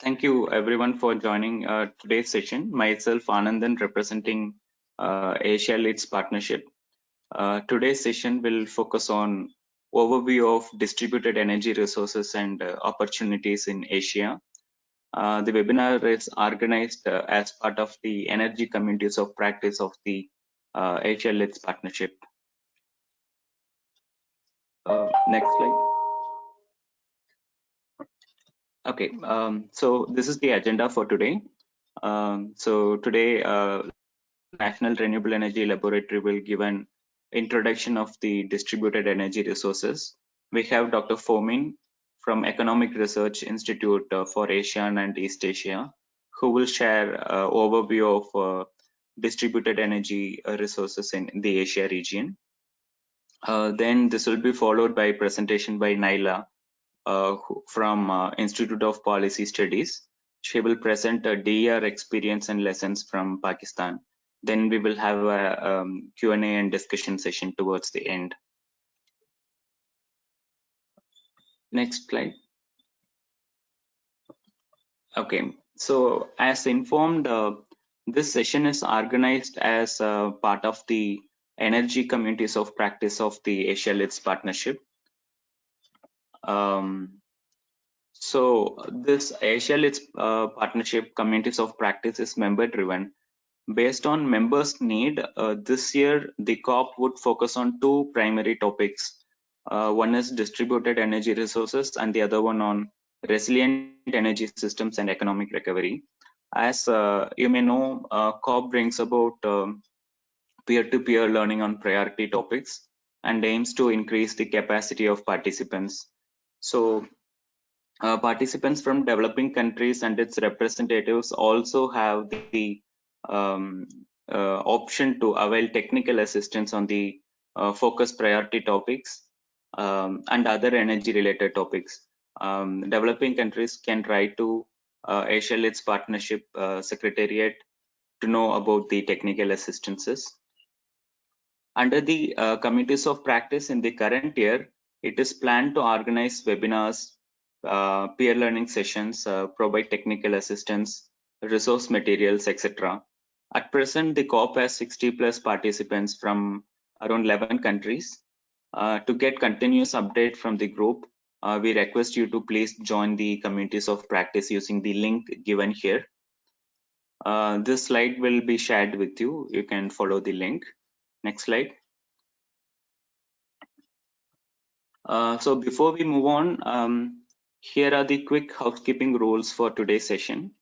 Thank you everyone for joining today's session. Myself Anandan representing Asia Leads Partnership. Today's session will focus on overview of distributed energy resources and opportunities in Asia. The webinar is organized as part of the Energy Communities of Practice of the Asia Leads Partnership. Next slide. Okay, so this is the agenda for today. So today, National Renewable Energy Laboratory will give an introduction of the distributed energy resources. We have Dr. Fomin from Economic Research Institute for ASEAN and East Asia, who will share overview of distributed energy resources in the Asia region. Then this will be followed by a presentation by Naila from Institute of Policy Studies. She will present a DER experience and lessons from Pakistan. Then we will have a Q&A and discussion session towards the end. Next slide. Okay, so as informed, this session is organized as part of the Energy Communities of Practice of the Asia Leads Partnership. So this Asia Leads Partnership Communities of Practice is member driven. Based on members' need, this year the COP would focus on two primary topics. One is distributed energy resources and the other one on resilient energy systems and economic recovery. As you may know, COP brings about peer-to-peer learning on priority topics and aims to increase the capacity of participants. So participants from developing countries and its representatives also have the option to avail technical assistance on the focus priority topics and other energy related topics. Developing countries can write to Asia Leads Partnership Secretariat to know about the technical assistances. Under the committees of practice in the current year, it is planned to organize webinars, peer learning sessions, provide technical assistance, resource materials, etc. At present, the COP has 60 plus participants from around 11 countries. To get continuous update from the group, we request you to please join the communities of practice using the link given here. This slide will be shared with you. You can follow the link. Next slide. So before we move on, here are the quick housekeeping rules for today's session.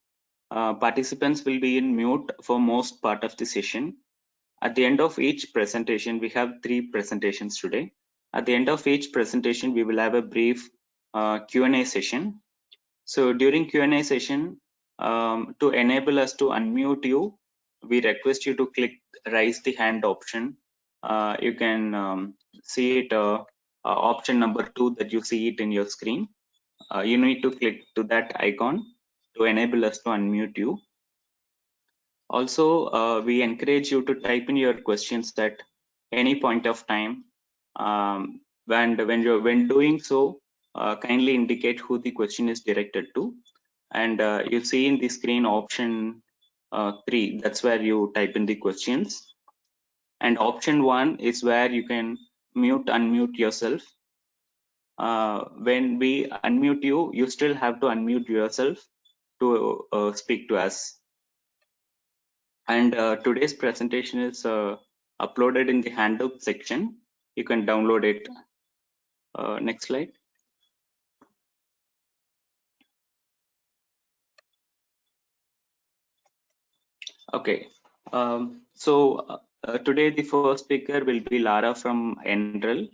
Participants will be in mute for most part of the session. At the end of each presentation, we have 3 presentations today. At the end of each presentation, we will have a brief Q&A session. So during Q&A session, to enable us to unmute you, we request you to click raise the hand option. You can see it option number 2 that you see it in your screen. You need to click to that icon to enable us to unmute you. Also, we encourage you to type in your questions at any point of time. When doing so, kindly indicate who the question is directed to. And you see in the screen option 3, that's where you type in the questions. And option 1 is where you can unmute yourself. When we unmute you, you still have to unmute yourself to speak to us. And today's presentation is uploaded in the handout section. You can download it. Next slide. Okay. Today the first speaker will be Lara from NREL.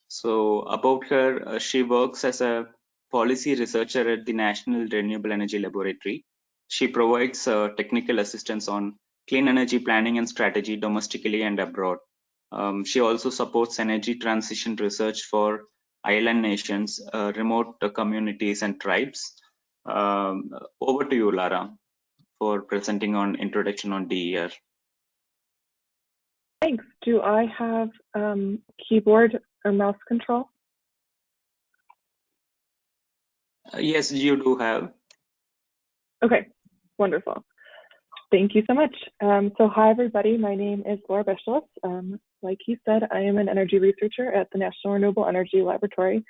So about her, she works as a policy researcher at the National Renewable Energy Laboratory. She provides technical assistance on clean energy planning and strategy domestically and abroad. She also supports energy transition research for island nations, remote communities and tribes. Over to you, Lara, for presenting on introduction on DER. Thanks. Do I have keyboard or mouse control? Yes, you do have. Okay, wonderful. Thank you so much. So hi, everybody. My name is Laura Bischoff. Like he said, I am an energy researcher at the National Renewable Energy Laboratory.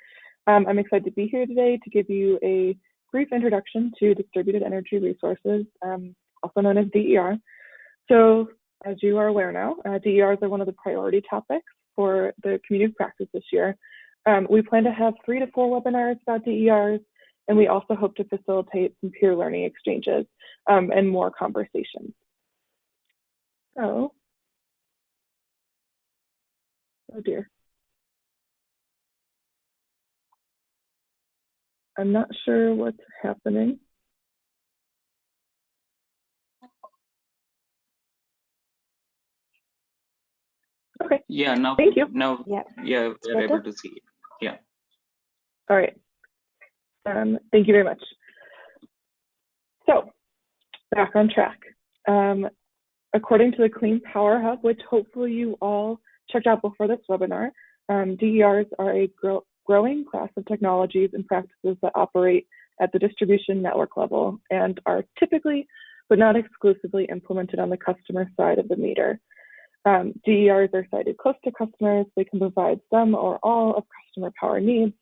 I'm excited to be here today to give you a brief introduction to distributed energy resources, also known as DER. So as you are aware now, DERs are one of the priority topics for the community of practice this year. We plan to have 3 to 4 webinars about DERs, and we also hope to facilitate some peer learning exchanges and more conversations. So, oh dear. I'm not sure what's happening. Okay. Yeah, now, thank you. Yeah, we're able to see it. Yeah. All right. Thank you very much. So, back on track. According to the Clean Power Hub, which hopefully you all checked out before this webinar, DERs are a growing class of technologies and practices that operate at the distribution network level and are typically, but not exclusively, implemented on the customer side of the meter. DERs are sited close to customers. They can provide some or all of customer power needs,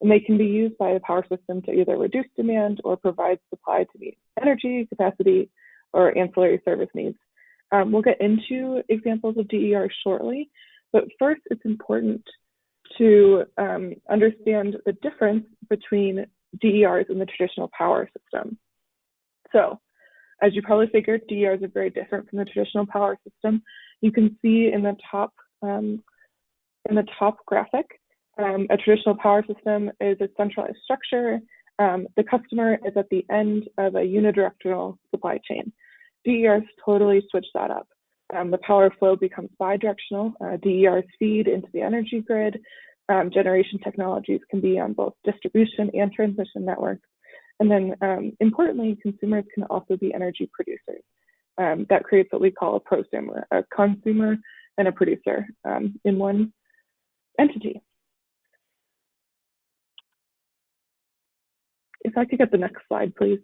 and they can be used by the power system to either reduce demand or provide supply to meet energy, capacity, or ancillary service needs. We'll get into examples of DER shortly, but first it's important to understand the difference between DERs and the traditional power system. So, as you probably figured, DERs are very different from the traditional power system. You can see in the top graphic, a traditional power system is a centralized structure. The customer is at the end of a unidirectional supply chain. DERs totally switch that up. The power flow becomes bidirectional. DERs feed into the energy grid. Generation technologies can be on both distribution and transmission networks. And then importantly, consumers can also be energy producers. That creates what we call a prosumer, a consumer and a producer in one entity. If I could get the next slide, please.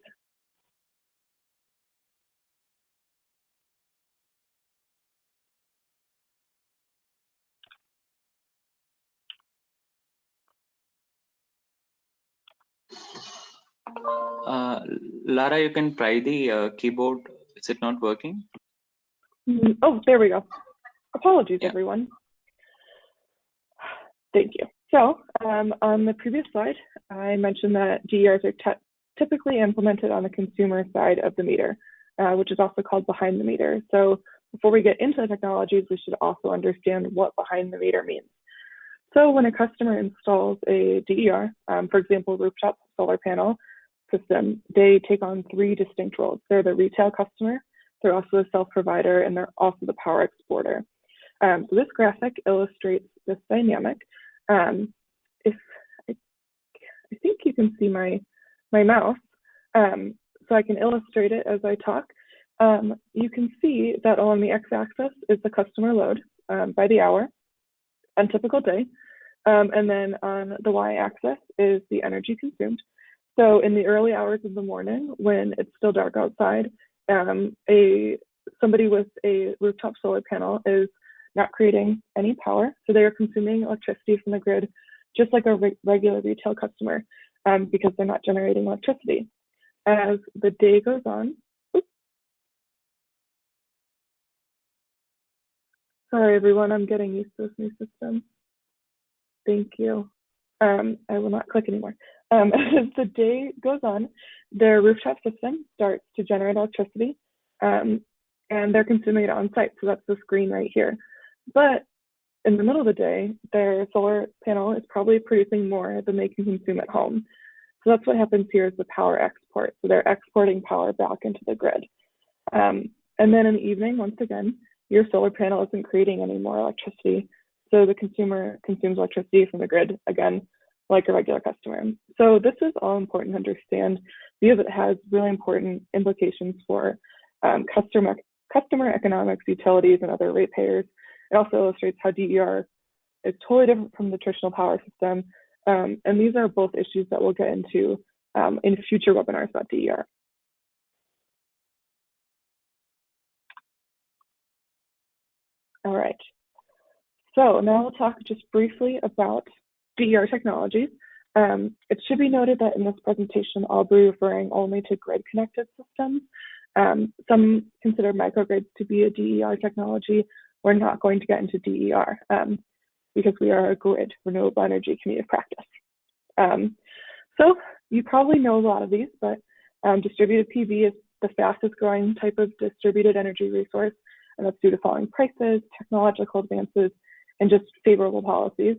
Lara, you can try the keyboard. Is it not working? Oh, there we go. Apologies, everyone. Thank you. So on the previous slide, I mentioned that DERs are typically implemented on the consumer side of the meter, which is also called behind the meter. So before we get into the technologies, we should also understand what behind the meter means. So when a customer installs a DER, for example, rooftop solar panel system, they take on 3 distinct roles. They're the retail customer, they're also the self-provider, and they're also the power exporter. So this graphic illustrates this dynamic. If I think you can see my mouse, so I can illustrate it as I talk. You can see that along the x-axis is the customer load by the hour on a typical day, and then on the y-axis is the energy consumed. So in the early hours of the morning, when it's still dark outside, somebody with a rooftop solar panel is not creating any power, so they are consuming electricity from the grid just like a regular retail customer, because they're not generating electricity. As the day goes on, sorry everyone, I'm getting used to this new system. Thank you. I will not click anymore. As the day goes on, their rooftop system starts to generate electricity, and they're consuming it on site. So that's the screen right here. But in the middle of the day, their solar panel is probably producing more than they can consume at home. So that's what happens here is the power export. So they're exporting power back into the grid. And then in the evening, once again, your solar panel isn't creating any more electricity. So the consumer consumes electricity from the grid, again, like a regular customer. So this is all important to understand because it has really important implications for customer economics, utilities, and other ratepayers. It also illustrates how DER is totally different from the traditional power system. And these are both issues that we'll get into in future webinars about DER. All right. So now we'll talk just briefly about DER technologies. It should be noted that in this presentation, I'll be referring only to grid-connected systems. Some consider microgrids to be a DER technology. We're not going to get into DER because we are a grid, renewable energy community of practice. So you probably know a lot of these, but distributed PV is the fastest growing type of distributed energy resource, and that's due to falling prices, technological advances, and just favorable policies.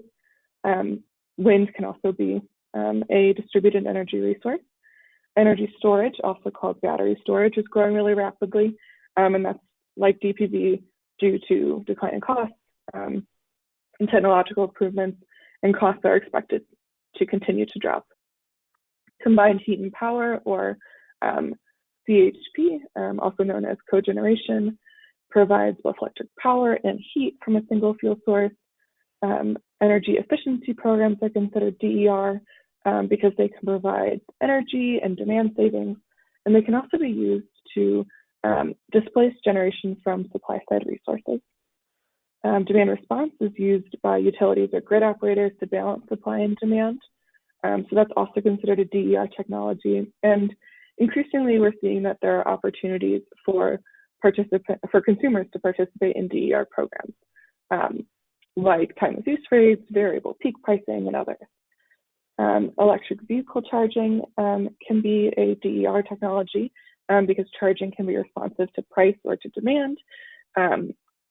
Wind can also be a distributed energy resource. Energy storage, also called battery storage, is growing really rapidly, and that's like DPV due to declining costs and technological improvements, and costs are expected to continue to drop. Combined heat and power, or CHP, also known as cogeneration, provides both electric power and heat from a single fuel source. Energy efficiency programs are considered DER because they can provide energy and demand savings, and they can also be used to displace generation from supply-side resources. Demand response is used by utilities or grid operators to balance supply and demand. So that's also considered a DER technology. And increasingly, we're seeing that there are opportunities for consumers to participate in DER programs, like time of use rates, variable peak pricing, and others. Electric vehicle charging can be a DER technology because charging can be responsive to price or to demand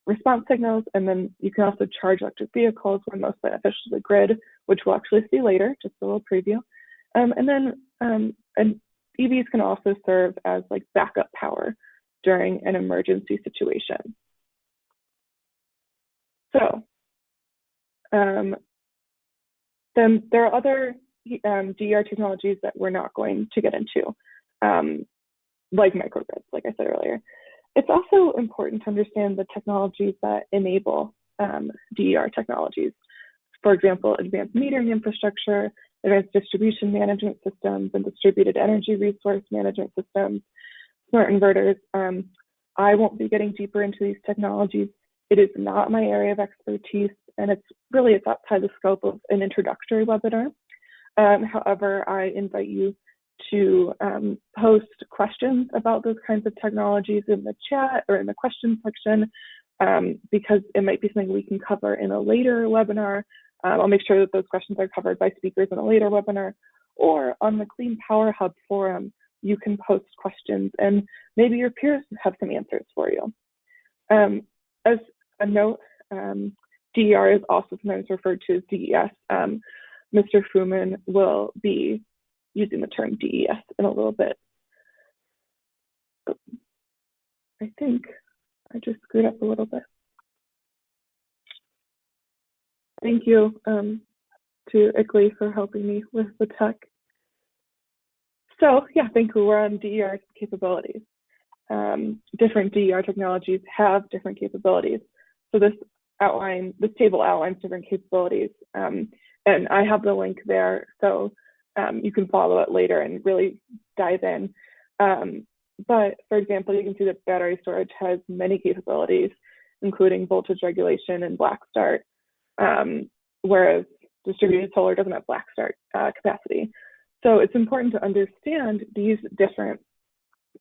response signals, and then you can also charge electric vehicles when most beneficial to the grid, which we'll actually see later, just a little preview. And EVs can also serve as like backup power during an emergency situation. So then there are other DER technologies that we're not going to get into, like microgrids, like I said earlier. It's also important to understand the technologies that enable DER technologies. For example, advanced metering infrastructure, advanced distribution management systems, and distributed energy resource management systems, smart inverters. I won't be getting deeper into these technologies. It is not my area of expertise, and it's outside the scope of an introductory webinar. However, I invite you to post questions about those kinds of technologies in the chat or in the question section, because it might be something we can cover in a later webinar. I'll make sure that those questions are covered by speakers in a later webinar, or on the Clean Power Hub forum, you can post questions and maybe your peers have some answers for you. As a note, DER is also sometimes referred to as DES. Mr. Fuhrman will be using the term DES in a little bit. I think I just screwed up a little bit. Thank you to Ickle for helping me with the tech. So yeah, thank you. We're on DER capabilities. Different DER technologies have different capabilities. So this table outlines different capabilities, and I have the link there, so you can follow it later and really dive in. But for example, you can see that battery storage has many capabilities, including voltage regulation and black start, whereas distributed solar doesn't have black start capacity. So it's important to understand these different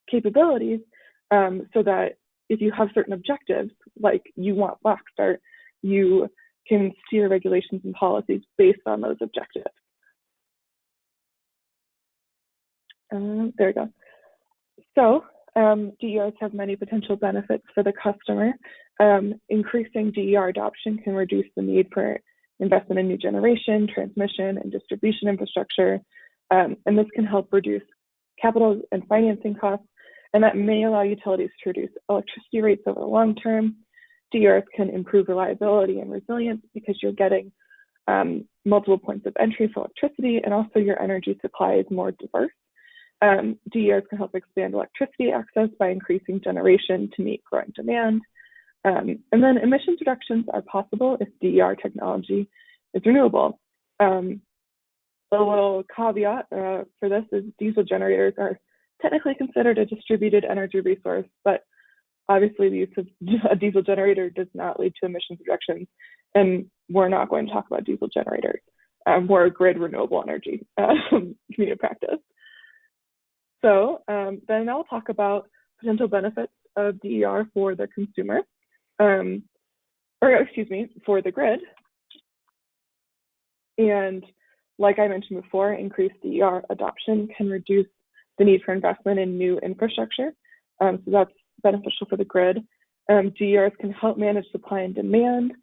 capabilities so that if you have certain objectives, like you want black start, you can steer regulations and policies based on those objectives. There we go. So DERs have many potential benefits for the customer. Increasing DER adoption can reduce the need for investment in new generation, transmission, and distribution infrastructure. And this can help reduce capital and financing costs, and that may allow utilities to reduce electricity rates over the long term. DERs can improve reliability and resilience because you're getting multiple points of entry for electricity, and also your energy supply is more diverse. DERs can help expand electricity access by increasing generation to meet growing demand. And then emissions reductions are possible if DER technology is renewable. A little caveat for this is diesel generators are technically considered a distributed energy resource, but obviously the use of a diesel generator does not lead to emissions reductions, and we're not going to talk about diesel generators. We're a grid renewable energy community practice. So then I'll talk about potential benefits of DER for the consumer, for the grid. And like I mentioned before, increased DER adoption can reduce the need for investment in new infrastructure. So that's beneficial for the grid. DERs can help manage supply and demand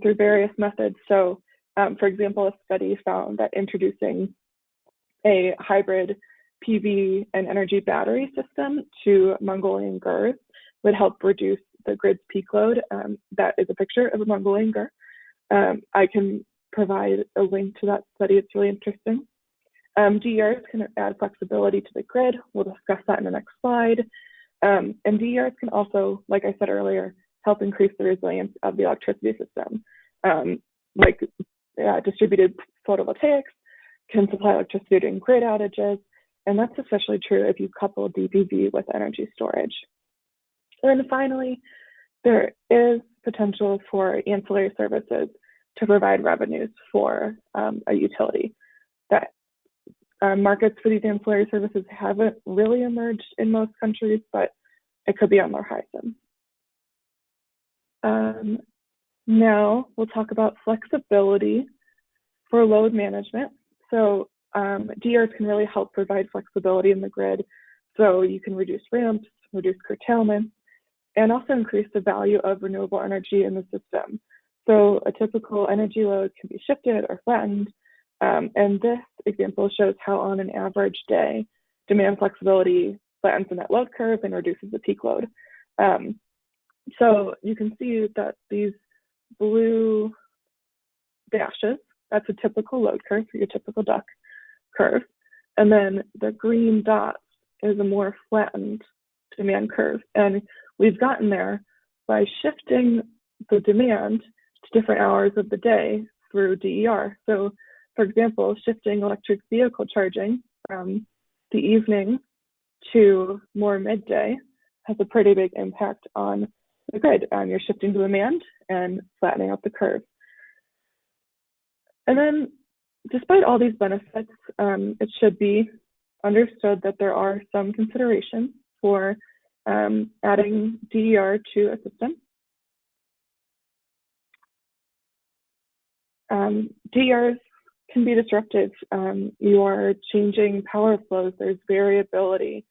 through various methods. So, for example, a study found that introducing a hybrid PV and energy battery system to Mongolian gers would help reduce the grid's peak load. That is a picture of a Mongolian ger. I can provide a link to that study. It's really interesting. DERs can add flexibility to the grid. We'll discuss that in the next slide. And DERs can also, like I said earlier, help increase the resilience of the electricity system. Distributed photovoltaics can supply electricity during grid outages, and that's especially true if you couple DPV with energy storage. And then finally, there is potential for ancillary services to provide revenues for a utility. That markets for these ancillary services haven't really emerged in most countries, but it could be on the horizon. Now we'll talk about flexibility for load management. So DERs can really help provide flexibility in the grid. So you can reduce ramps, reduce curtailment, and also increase the value of renewable energy in the system. So a typical energy load can be shifted or flattened. And this example shows how on an average day, demand flexibility flattens the net load curve and reduces the peak load. So you can see that these blue dashes, that's a typical load curve for your typical duck curve. And then the green dots is a more flattened demand curve. And we've gotten there by shifting the demand to different hours of the day through DER. So for example, shifting electric vehicle charging from the evening to more midday has a pretty big impact on the grid. You're shifting the demand and flattening out the curve. And then despite all these benefits, it should be understood that there are some considerations for adding DER to a system. DERs can be disruptive. You are changing power flows. There's variability.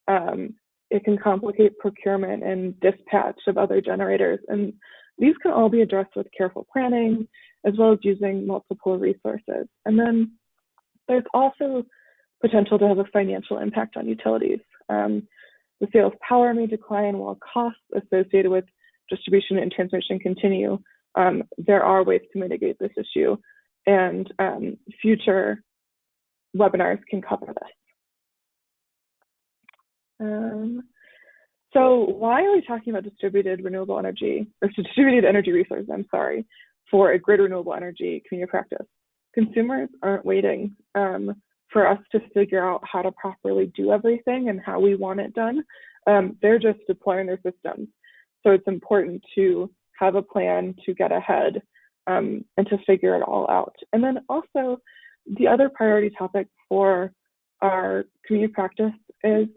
It can complicate procurement and dispatch of other generators. And these can all be addressed with careful planning, as well as using multiple resources. And then there's also potential to have a financial impact on utilities. The sale of power may decline while costs associated with distribution and transmission continue. There are ways to mitigate this issue, and future webinars can cover this. So why are we talking about distributed energy resources, for a grid renewable energy community practice? Consumers aren't waiting for us to figure out how to properly do everything and how we want it done. They're just deploying their systems. So it's important to have a plan to get ahead and to figure it all out. And then also the other priority topic for our community practice is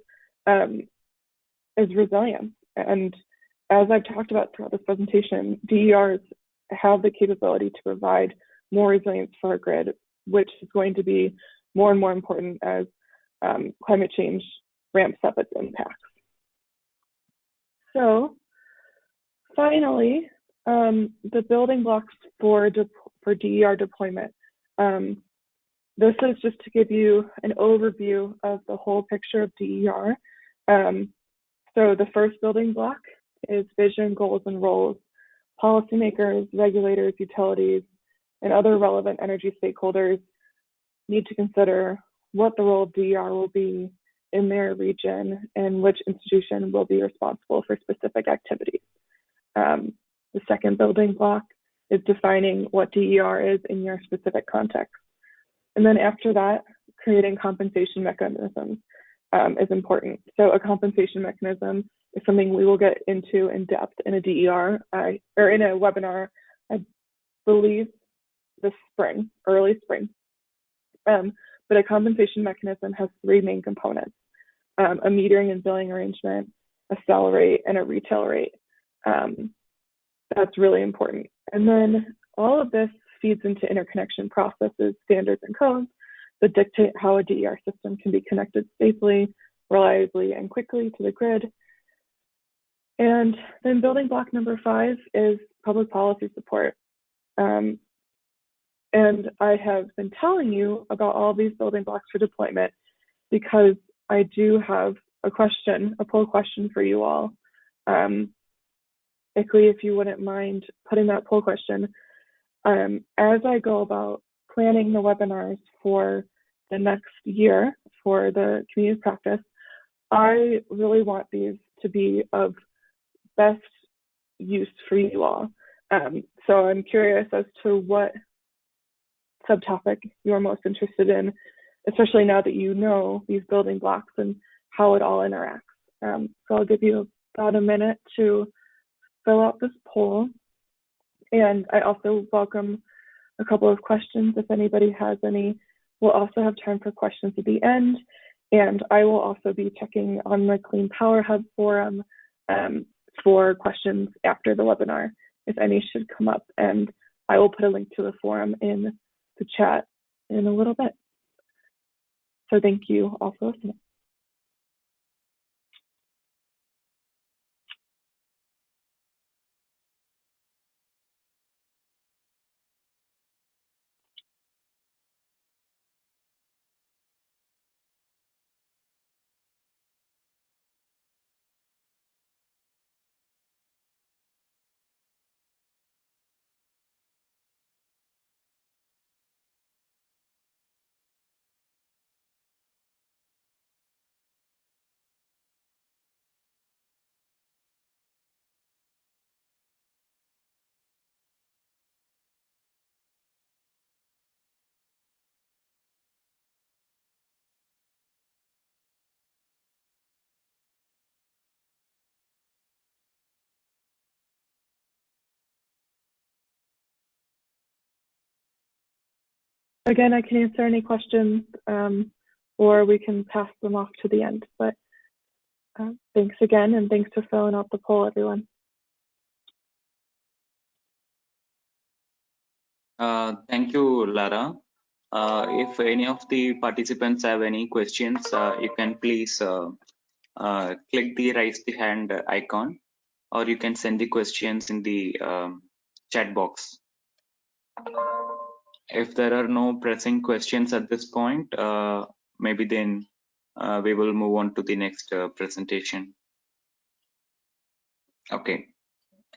resilience. And as I've talked about throughout this presentation, DERs have the capability to provide more resilience for our grid, which is going to be more and more important as climate change ramps up its impacts. So finally, the building blocks for DER deployment. This is just to give you an overview of the whole picture of DER. So the first building block is vision, goals, and roles. Policymakers, regulators, utilities, and other relevant energy stakeholders need to consider what the role of DER will be in their region and which institution will be responsible for specific activities. The second building block is defining what DER is in your specific context. And then after that, creating compensation mechanisms. is important. So a compensation mechanism is something we will get into in depth in a DER or in a webinar, I believe this spring, early spring. But a compensation mechanism has three main components: a metering and billing arrangement, a sell rate, and a retail rate. That's really important. And then all of this feeds into interconnection processes, standards, and codes that dictate how a DER system can be connected safely, reliably, and quickly to the grid. And then building block number 5 is public policy support. And I have been telling you about all these building blocks for deployment because I do have a poll question for you all. Ikli, if you wouldn't mind putting that poll question. As I go about planning the webinars for the next year for the community practice, I really want these to be of best use for you all. So I'm curious as to what subtopic you're most interested in, especially now that you know these building blocks and how it all interacts. So I'll give you about a minute to fill out this poll. And I also welcome a couple of questions if anybody has any. We'll also have time for questions at the end. And I will also be checking on the Clean Power Hub forum for questions after the webinar, if any should come up. And I will put a link to the forum in the chat in a little bit. So thank you all for listening. Again, I can answer any questions or we can pass them off to the end. But thanks again, and thanks for filling out the poll, everyone. Thank you, Lara. If any of the participants have any questions, you can please click the raise the hand icon, or you can send the questions in the chat box. If there are no pressing questions at this point, maybe then we will move on to the next presentation. Okay.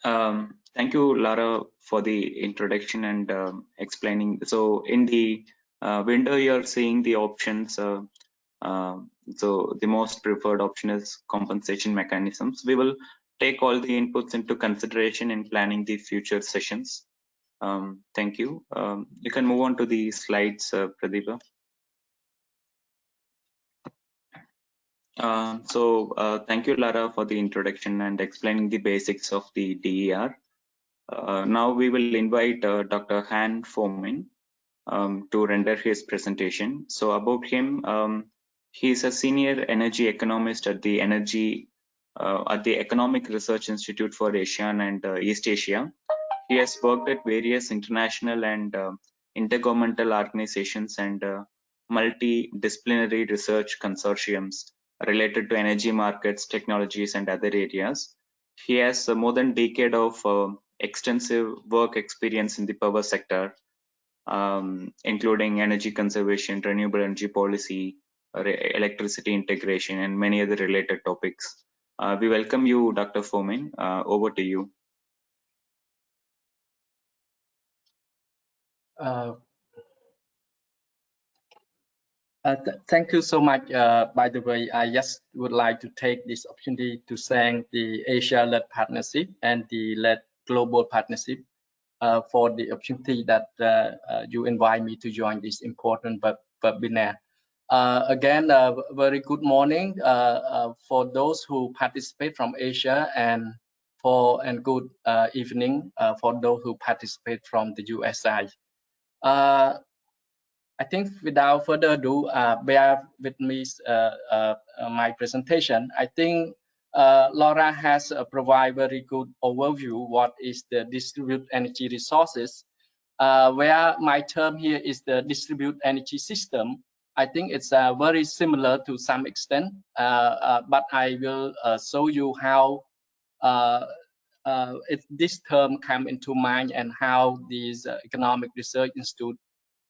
Thank you, Lara, for the introduction and explaining. So in the window, you're seeing the options. So the most preferred option is compensation mechanisms. We will take all the inputs into consideration in planning the future sessions. Thank you. You can move on to the slides, Pradeepa. Thank you, Lara, for the introduction and explaining the basics of the DER. Now we will invite Dr. Han Fomin to render his presentation. So about him, he is a senior energy economist at the Economic Research Institute for Asia and East Asia. He has worked at various international and intergovernmental organizations and multidisciplinary research consortiums related to energy markets, technologies, and other areas. He has more than a decade of extensive work experience in the power sector, including energy conservation, renewable energy policy, electricity integration, and many other related topics. We welcome you, Dr. Fomin. Over to you. Thank you so much. By the way, I just would like to take this opportunity to thank the Asia-led partnership and the led global partnership for the opportunity that you invite me to join this important webinar. Again, very good morning for those who participate from Asia, and good evening for those who participate from the USA. I think without further ado, bear with me my presentation. I think Laura has provided very good overview what is the distributed energy resources, where my term here is the distributed energy system. I think it's very similar to some extent, but I will show you how this term come into mind and how these economic research institute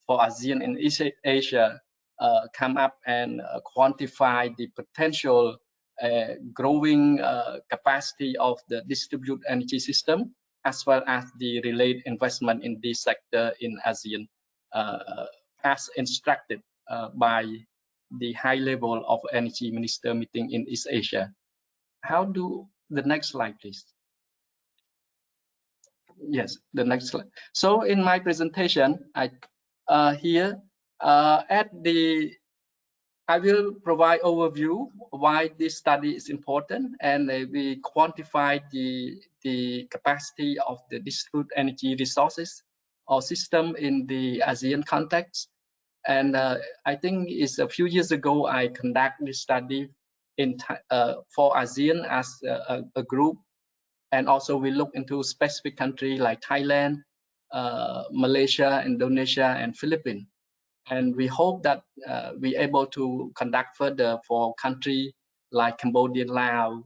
for ASEAN and East Asia come up and quantify the potential growing capacity of the distributed energy system, as well as the related investment in this sector in ASEAN, as instructed by the high level of energy minister meeting in East Asia. How do the next slide, please? Yes, the next slide. So in my presentation, here I will provide overview why this study is important, and we quantify the capacity of the distributed energy resources or system in the ASEAN context. And I think it's a few years ago I conducted this study for ASEAN as a group, and also we look into specific countries like Thailand, Malaysia, Indonesia, and Philippines. And we hope that we're able to conduct further for countries like Cambodia, Laos,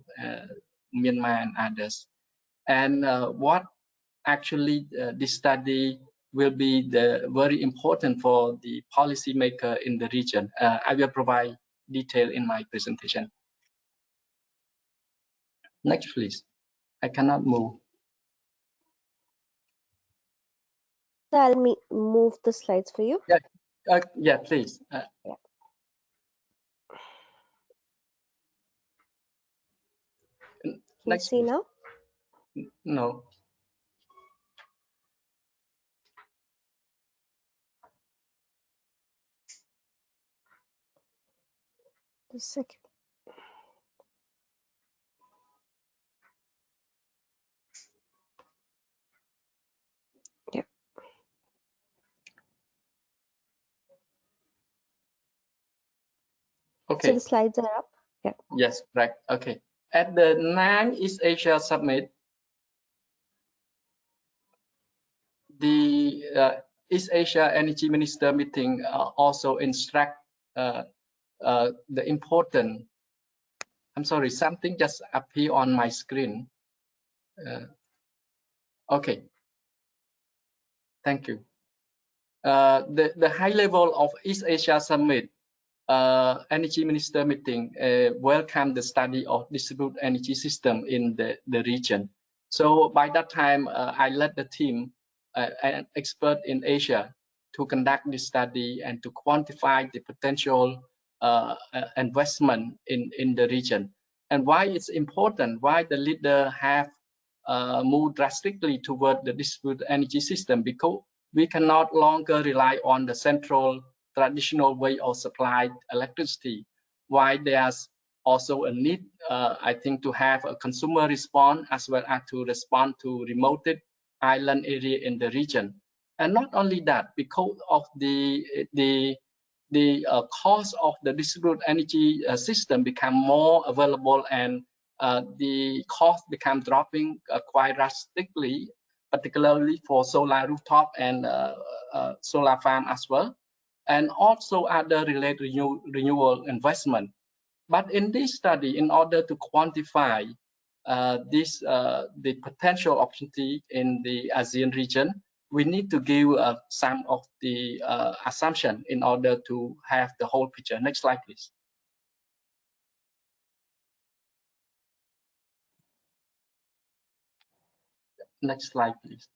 Myanmar, and others. And what actually this study will be very important for the policymaker in the region. I will provide detail in my presentation. Next, please. I cannot move. I'll move the slides for you. Yeah, yeah, please. Yeah. Can you see please. now? No. Just a second. Yeah. Okay. So the slides are up. Yeah. Yes, right. Okay. At the 9th East Asia Summit, the East Asia Energy Minister meeting also instruct the important. I'm sorry, something just appeared on my screen. Okay. Thank you. The high level of East Asia Summit Energy Minister meeting welcomed the study of distributed energy system in the region. So by that time, I led the team, an expert in Asia, to conduct this study and to quantify the potential investment in the region. And why it's important, why the leader have moved drastically toward the distributed energy system, because we cannot longer rely on the central traditional way of supply electricity. Why there's also a need, I think, to have a consumer response as well as to respond to remote island area in the region. And not only that, because of the cost of the distributed energy system become more available, and the cost become dropping quite drastically, particularly for solar rooftop and solar farm as well, and also other related renewable investment. But in this study, in order to quantify the potential opportunity in the ASEAN region, we need to give some of the assumption in order to have the whole picture. Next slide, please. Next slide, please.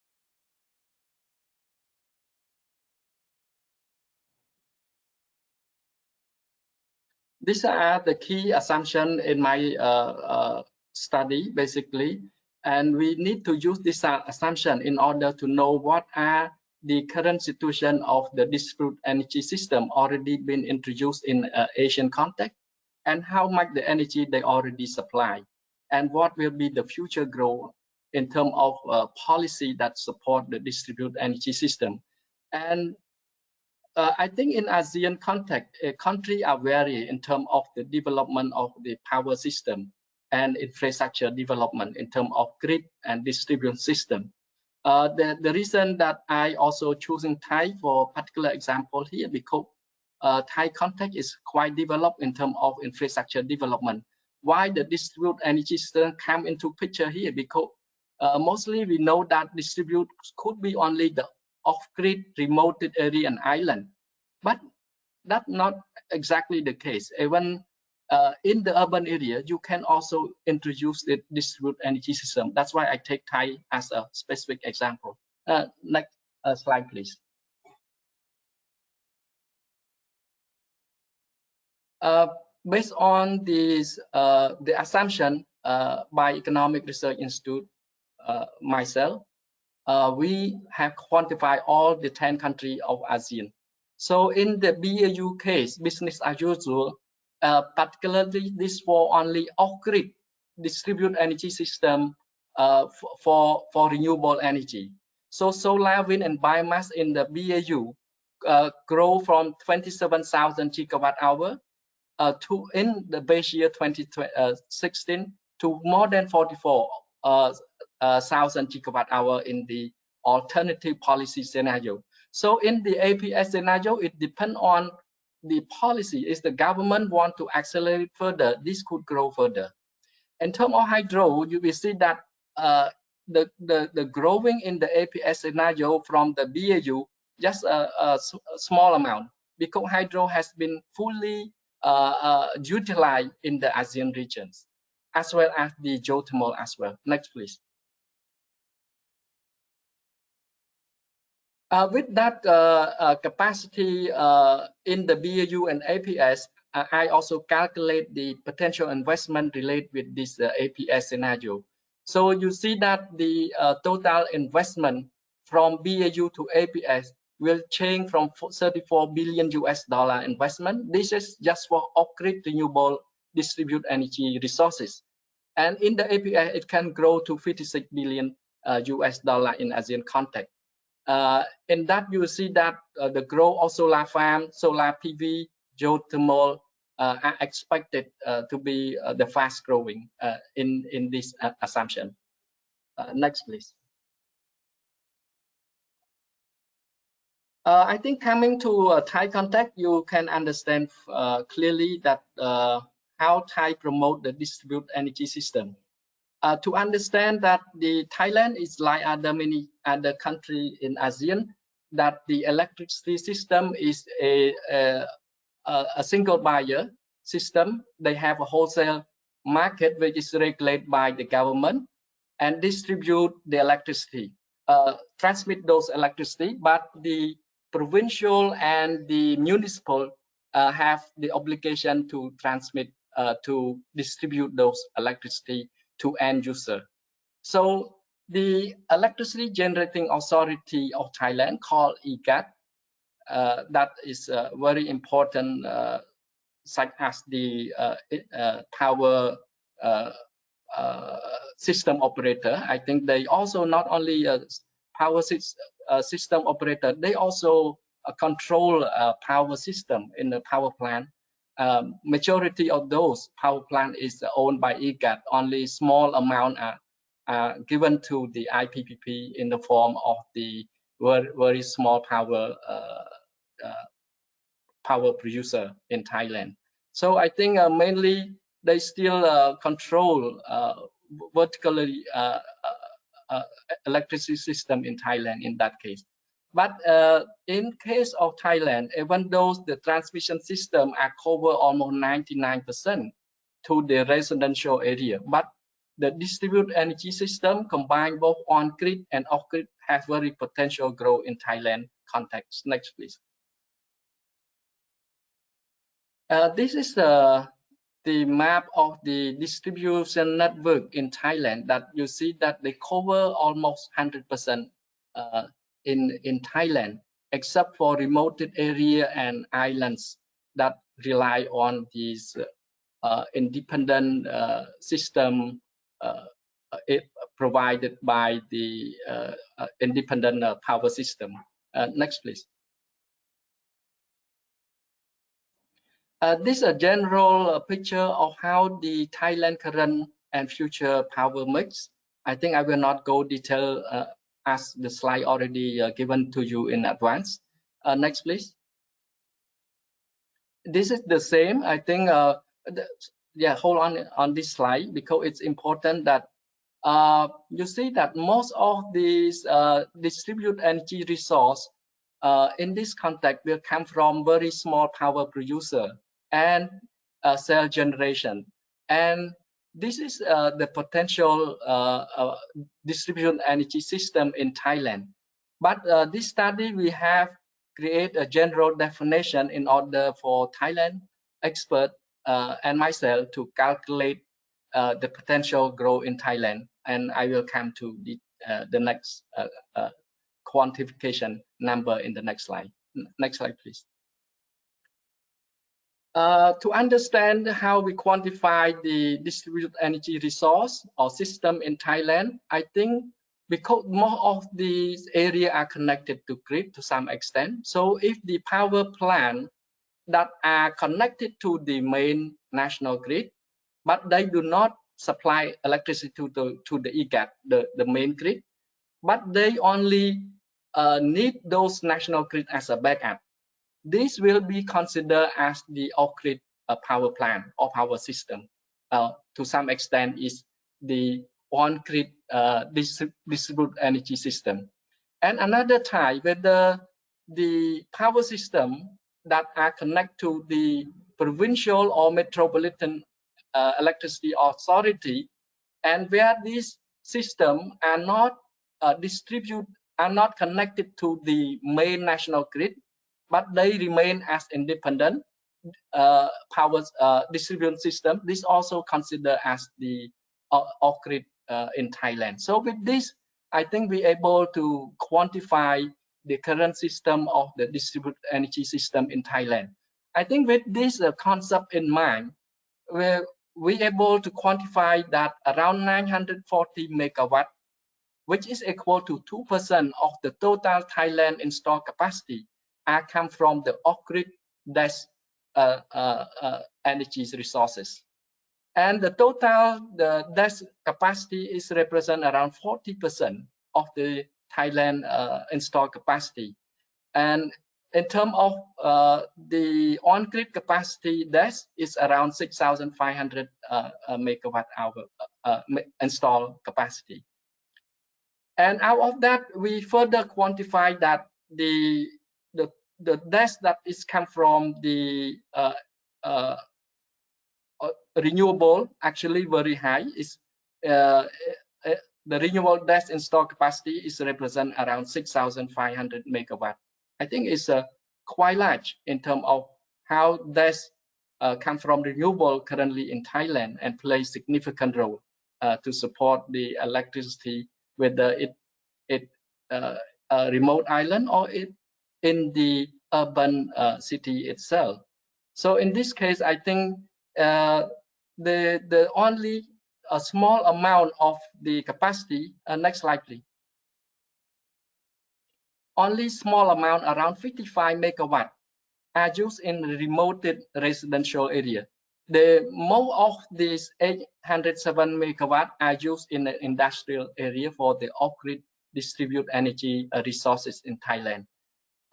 These are the key assumptions in my study, basically, and we need to use this assumption in order to know what are the current situation of the distributed energy system already been introduced in Asian context, and how much the energy they already supply, and what will be the future growth in terms of policy that support the distributed energy system. And I think in ASEAN context, countries are vary in terms of the development of the power system and infrastructure development in terms of grid and distribution system. The reason that I also choosing Thai for particular example here, because Thai context is quite developed in terms of infrastructure development. Why the distributed energy system come into picture here? Because mostly we know that distribute could be only the off-grid remote area and island, but that's not exactly the case. Even in the urban area, you can also introduce the distributed energy system. That's why I take Thai as a specific example. Next slide, please. Based on this, the assumption by Economic Research Institute, myself, we have quantified all the 10 countries of ASEAN. So in the BAU case, business as usual, particularly this for only off-grid distributed energy system for renewable energy. So solar, wind, and biomass in the BAU grow from 27,000 gigawatt hour to in the base year 2016 to more than 44,000 gigawatt hour in the alternative policy scenario. So in the APS scenario, it depends on the policy. If the government want to accelerate further, this could grow further. In terms of hydro, you will see that the growing in the APS scenario from the BAU just a small amount, because hydro has been fully utilized in the ASEAN regions, as well as the geothermal as well. Next, please. With that capacity in the BAU and APS, I also calculate the potential investment related with this APS scenario. So you see that the total investment from BAU to APS will change from 34 billion US dollar investment. This is just for off-grid renewable distributed energy resources. And in the APS, it can grow to 56 billion US dollar in ASEAN context. In that, you will see that the growth of solar farm, solar PV, geothermal are expected to be the fast growing in this assumption. Next, please. I think coming to Thai context, you can understand clearly that how Thai promote the distributed energy system. To understand that the Thailand is like many other country in ASEAN, that the electricity system is a single buyer system. They have a wholesale market which is regulated by the government and distribute the electricity, transmit those electricity, but the provincial and the municipal have the obligation to transmit, to distribute those electricity to end user. So the Electricity Generating Authority of Thailand, called EGAT, that is very important, such as the power system operator. I think they also not only power system operator, they also control power system in the power plant. Majority of those power plant is owned by EGAT. Only small amount are given to the IPPP in the form of the very small power producer in Thailand. So I think mainly they still control vertically electricity system in Thailand in that case. But in case of Thailand, even though the transmission system are cover almost 99% to the residential area, but the distributed energy system combine both on-grid and off-grid has very potential growth in Thailand context. Next, please. This is the map of the distribution network in Thailand, that you see that they cover almost 100% in Thailand, except for remote area and islands that rely on these independent system provided by the independent power system. Next, please. This is a general picture of how the Thailand current and future power mix. I think I will not go detail as the slide already given to you in advance. Next, please. This is the same. I think, yeah, hold on this slide because it's important that you see that most of these distributed energy resource in this context will come from very small power producer and cell generation. And this is the potential distributed energy system in Thailand. But this study, we have create a general definition in order for Thailand expert and myself to calculate the potential growth in Thailand. And I will come to the next quantification number in the next slide. Next slide, please. To understand how we quantify the distributed energy resource or system in Thailand, I think because more of these areas are connected to grid to some extent. So if the power plant that are connected to the main national grid, but they do not supply electricity to the EGAT, the main grid, but they only need those national grid as a backup. This will be considered as the off-grid power plant or power system. To some extent, is the on-grid distributed energy system. And another type, whether the power system that are connected to the provincial or metropolitan electricity authority, and where these systems are not are not connected to the main national grid, but they remain as independent power distribution system. This also considered as the off-grid in Thailand. So with this, I think we're able to quantify the current system of the distributed energy system in Thailand. I think with this concept in mind, we're able to quantify that around 940 megawatt, which is equal to 2% of the total Thailand installed capacity, are come from the off-grid energy resources. And the total, the capacity is represent around 40% of the Thailand installed capacity. And in terms of the on-grid capacity, that is around 6,500 megawatt hour installed capacity. And out of that, we further quantify that the desk that is come from the renewable actually very high. Is the renewable desk installed capacity is represent around 6,500 megawatt. I think it's quite large in terms of how desk come from renewable currently in Thailand and play significant role to support the electricity, whether it a remote island or it in the urban city itself. So in this case, I think the only a small amount of the capacity. Next slide, please. Only small amount, around 55 megawatt, are used in remote residential area. The most of these 807 megawatt are used in the industrial area for the off-grid distributed energy resources in Thailand.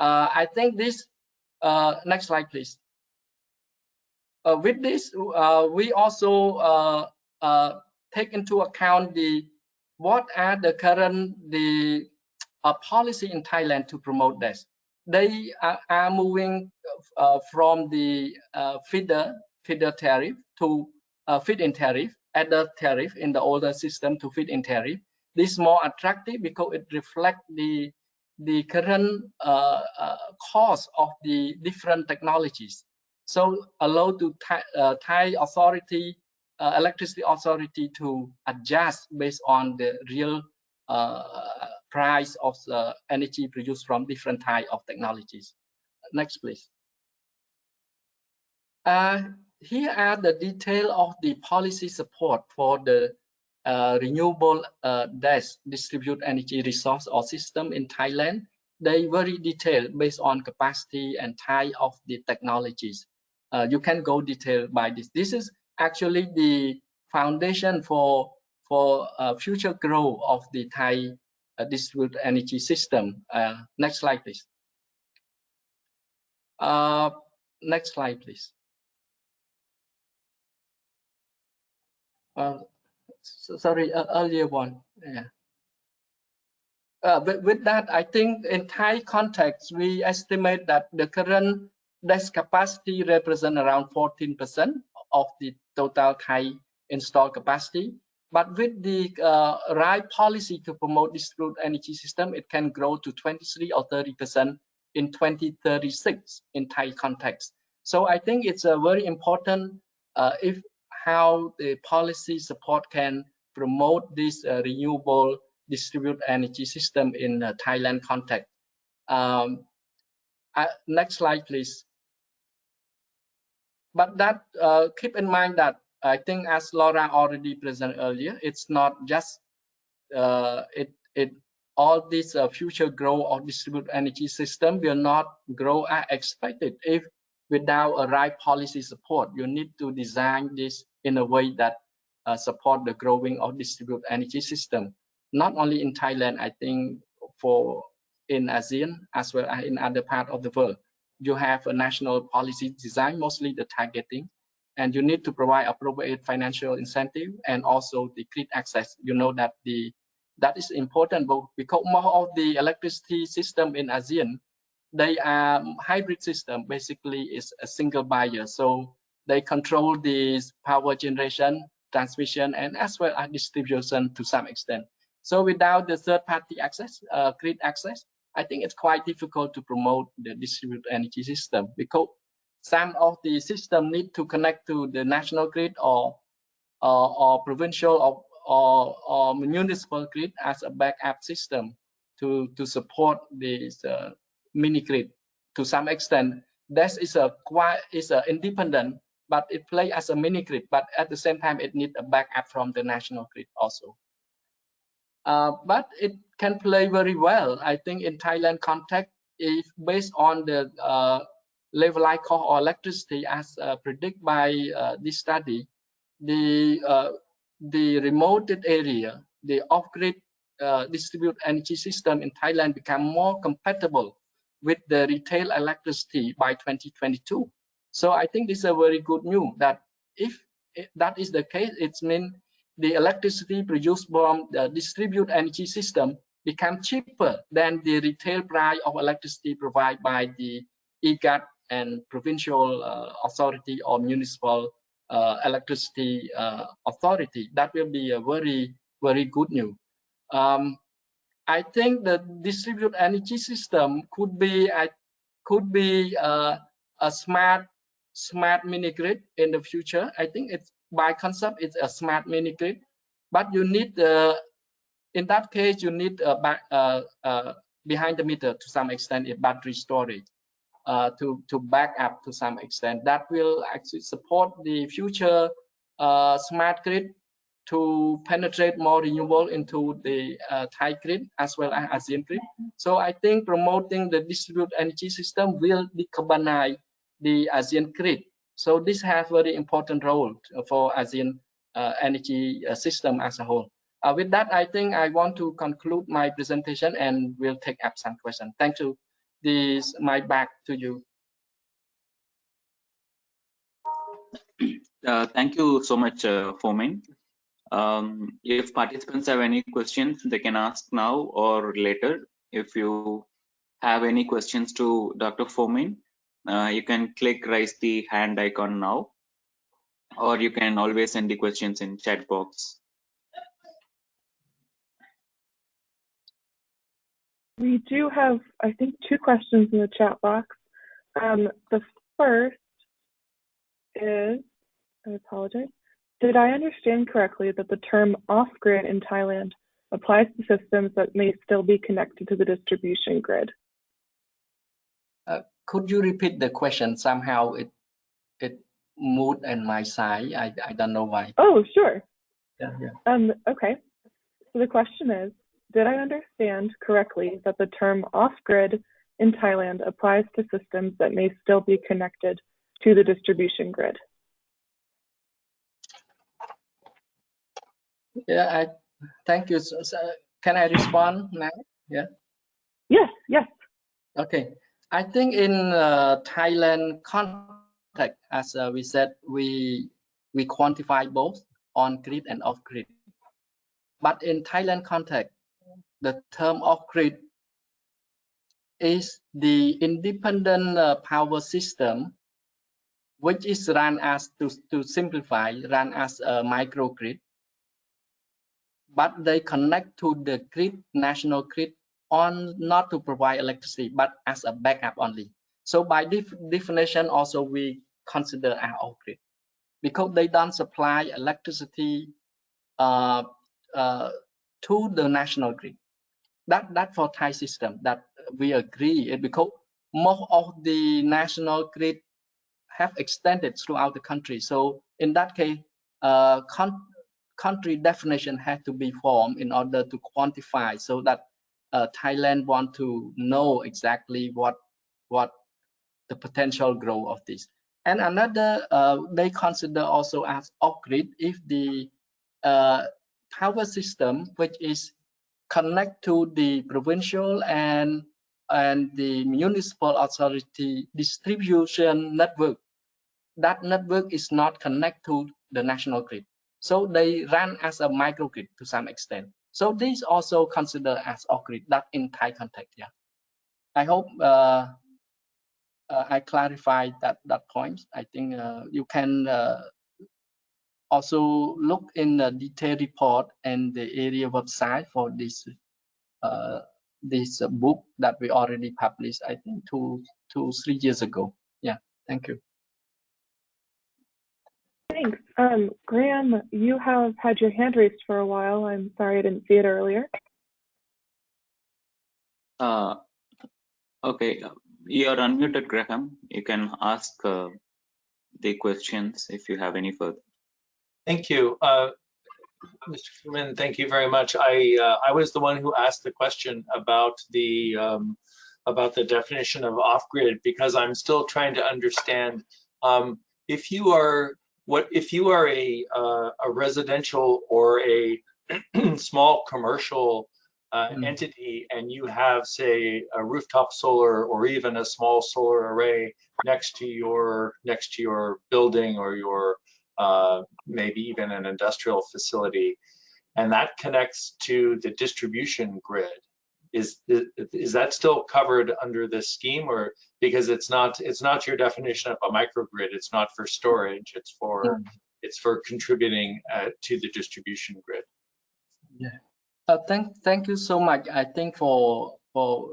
I think this, next slide, please. With this, we also take into account what are the current policy in Thailand to promote this. They are moving from the feeder tariff to feed-in tariff, added tariff in the older system to feed-in tariff. This is more attractive because it reflects the current cost of the different technologies. So allow to Thai authority, electricity authority to adjust based on the real price of the energy produced from different type of technologies. Next, please. Here are the detail of the policy support for the renewable distributed energy resource or system in Thailand. They very detailed based on capacity and type of the technologies. You can go detail by this. This is actually the foundation for future growth of the Thai distributed energy system. Next slide, please. Next slide, please. Sorry, earlier one. Yeah. With that, I think in Thai context, we estimate that the current desk capacity represents around 14% of the total Thai installed capacity. But with the right policy to promote distributed energy system, it can grow to 23 or 30% in 2036 in Thai context. So I think it's a very important if how the policy support can promote this renewable distributed energy system in Thailand context. Next slide, please. But that keep in mind that I think as Laura already presented earlier, it's not just all this future growth of distributed energy system will not grow as expected if without a right policy support. You need to design this in a way that support the growing of distributed energy system. Not only in Thailand, I think in ASEAN as well as in other parts of the world. You have a national policy design, mostly the targeting, and you need to provide appropriate financial incentive and also the grid access. You know that that is important because more of the electricity system in ASEAN, they are hybrid system. Basically, is a single buyer, so they control the power generation, transmission, and as well as distribution to some extent. So without the third-party access, grid access, I think it's quite difficult to promote the distributed energy system because some of the system need to connect to the national grid or provincial or municipal grid as a backup system to support this mini grid to some extent. That is independent, but it plays as a mini grid. But at the same time, it needs a backup from the national grid also. But it can play very well, I think, in Thailand context, if based on the levelized cost of electricity as predicted by this study, the remote area, the off-grid distributed energy system in Thailand become more compatible with the retail electricity by 2022. So I think this is a very good news that if that is the case, it means the electricity produced from the distributed energy system become cheaper than the retail price of electricity provided by the EGAT and provincial authority or municipal electricity authority. That will be a very, very good news. I think the distributed energy system could be a smart mini grid in the future. I think it's by concept it's a smart mini grid, but you need in that case you need behind the meter to some extent a battery storage to back up to some extent. That will actually support the future smart grid to penetrate more renewable into the Thai grid as well as ASEAN grid. So I think promoting the distributed energy system will decarbonize the ASEAN grid. So this has very important role for ASEAN energy system as a whole. With that, I think I want to conclude my presentation and will take up some questions. Thank you. This my back to you. Thank you so much, Fomin. If participants have any questions, they can ask now or later. If you have any questions to Dr. Fomin, you can click raise the hand icon now, or you can always send the questions in chat box. We do have, I think, 2 questions in the chat box. The first is, I apologize. Did I understand correctly that the term off-grid in Thailand applies to systems that may still be connected to the distribution grid. Could you repeat the question? Somehow it moved on my side. I don't know why. Oh, sure. Yeah. Okay. So the question is, did I understand correctly that the term off-grid in Thailand applies to systems that may still be connected to the distribution grid? Yeah, thank you. So, can I respond now? Yeah. Yes. Okay. I think in Thailand context, as we said, we quantify both on-grid and off-grid. But in Thailand context, the term off-grid is the independent power system, which is run as, to simplify, run as a microgrid, but they connect to the grid, national grid, on not to provide electricity, but as a backup only. So by definition, also we consider as off-grid because they don't supply electricity to the national grid. That for Thai system that we agree, because most of the national grid have extended throughout the country. So in that case, country definition has to be formed in order to quantify, so that Thailand want to know exactly what the potential growth of this. And another, they consider also as off-grid if the power system which is connect to the provincial and the municipal authority distribution network. That network is not connected to the national grid. So they run as a microgrid to some extent. So these also considered as off-grid, that in Thai context. Yeah. I hope I clarified that point. I think you can also look in the detailed report and the area website for this book that we already published, I think 3 years ago. Yeah, thank you. Thanks. Graham, you have had your hand raised for a while. I'm sorry I didn't see it earlier. Okay, you're unmuted, Graham. You can ask the questions if you have any further. Thank you. Mr. Freeman, thank you very much. I was the one who asked the question about the definition of off-grid, because I'm still trying to understand if you are a residential or a small commercial entity, and you have, say, a rooftop solar or even a small solar array next to your building or your maybe even an industrial facility, and that connects to the distribution grid. Is that still covered under this scheme, or because it's not your definition of a microgrid? It's not for storage. It's for contributing to the distribution grid. Yeah. Thank you so much. I think for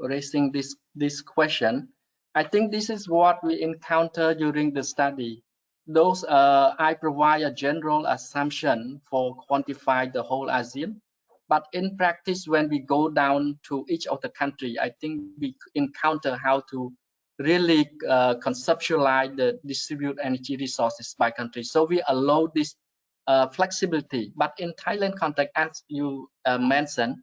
raising this question. I think this is what we encounter during the study. Those I provide a general assumption for quantify the whole ASEAN, but in practice, when we go down to each of the country, I think we encounter how to really conceptualize the distribute energy resources by country. So we allow this flexibility, but in Thailand context, as you mentioned,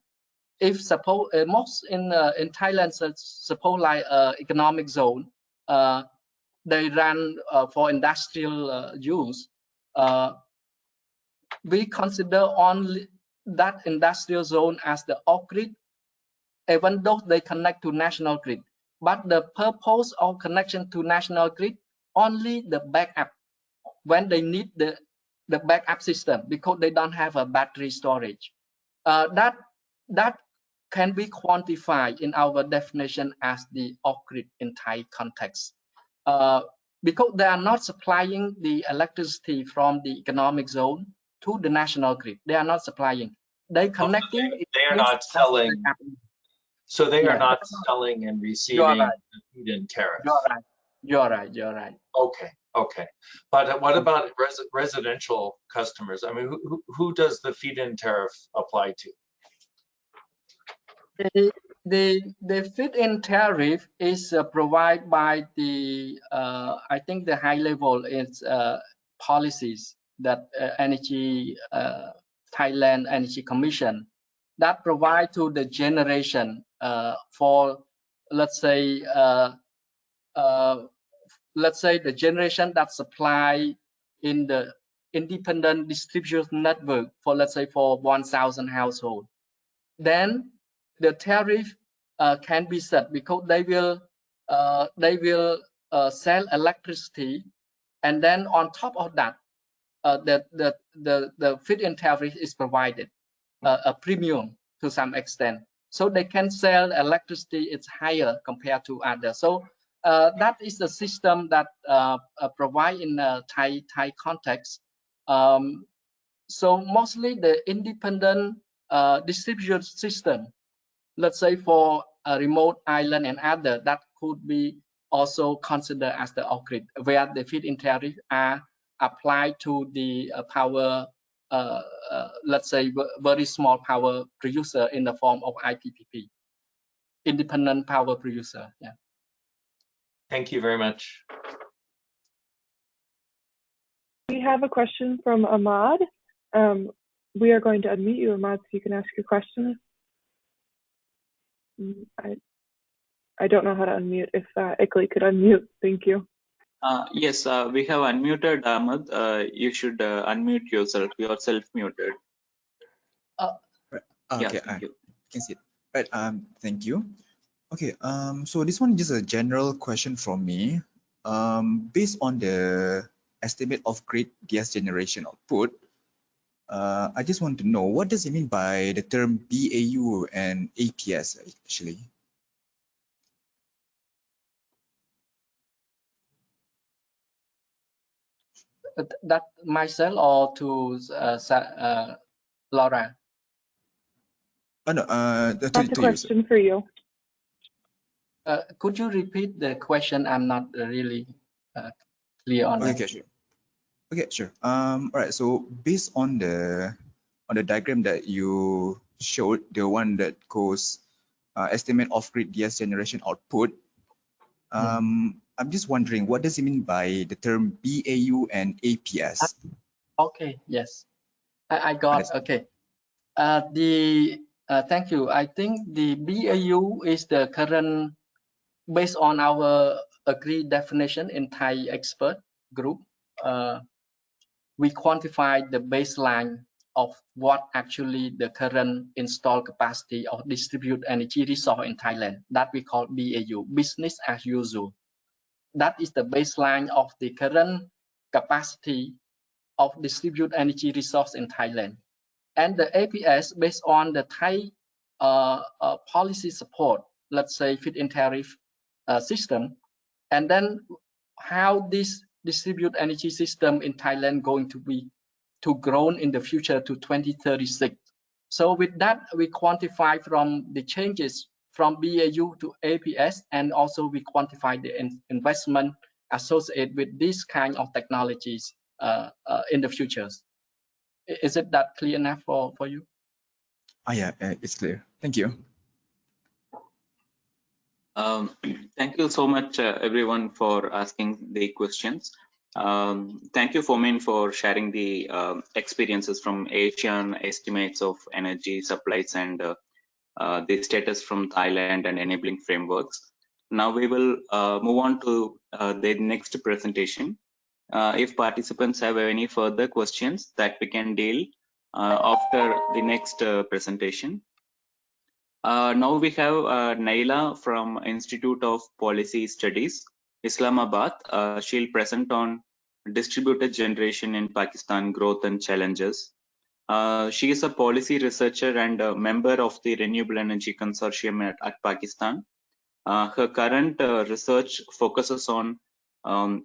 if suppose most in Thailand, suppose like economic zone, they run for industrial use. We consider only that industrial zone as the off-grid, even though they connect to national grid. But the purpose of connection to national grid only the backup when they need the backup system, because they don't have a battery storage. That can be quantified in our definition as the off-grid in Thai context. Because they are not supplying the electricity from the economic zone to the national grid. They are not supplying. They connecting. They are not selling. So they are not selling and receiving the feed-in tariff. You're right. Okay. But what about residential customers? I mean, who does the feed-in tariff apply to? The feed-in tariff is provided by the I think the high level is policies that Thailand Energy Commission that provide to the generation for let's say the generation that supply in the independent distribution network for let's say for 1,000 households. Then the tariff can be set because they will sell electricity, and then on top of that, the feed-in tariff is provided a premium to some extent, so they can sell electricity. It's higher compared to others. So that is the system that provide in a Thai context. So mostly the independent distribution system, let's say for a remote island and other, that could be also considered as the off-grid, where the feed-in tariff are applied to the power, let's say very small power producer in the form of IPPP, independent power producer. Yeah. Thank you very much. We have a question from Ahmad. We are going to unmute you, Ahmad, so you can ask your question. I don't know how to unmute. If Ikli could unmute, thank you. Yes, we have unmuted Ahmad. You should unmute yourself. You are self-muted. Right. Okay, Yeah, thank you. can see it. Right. Thank you. Okay. So this one is a general question from me. Based on the estimate of grid gas generation output, I just want to know what does it mean by the term BAU and APS actually? That myself or to Laura? Oh no, That's a to question you, for you. Could you repeat the question? I'm not really clear on okay, that. okay, sure. Okay, sure. All right. So based on the diagram that you showed, the one that goes estimate of grid gas generation output, I'm just wondering what does it mean by the term BAU and APS? Okay. Yes, I got. Okay. Thank you. I think the BAU is the current, based on our agreed definition in Thai expert group. We quantify the baseline of what actually the current installed capacity of distributed energy resource in Thailand, that we call BAU, business as usual. That is the baseline of the current capacity of distributed energy resource in Thailand. And the APS, based on the Thai policy support, let's say feed-in tariff system, and then how this distributed energy system in Thailand going to grow in the future to 2036. So with that, we quantify from the changes from BAU to APS, and also we quantify the investment associated with this kind of technologies in the futures. Is it that clear enough for you? Yeah, it's clear. Thank you. Thank you so much, everyone, for asking the questions. Thank you, Fomin, for sharing the experiences from Asian estimates of energy supplies and the status from Thailand and enabling frameworks. Now we will move on to the next presentation. If participants have any further questions that we can deal after the next presentation. Now we have Naila from Institute of Policy Studies, Islamabad. She'll present on distributed generation in Pakistan, growth and challenges. She is a policy researcher and a member of the Renewable Energy Consortium at Pakistan. Her current research focuses on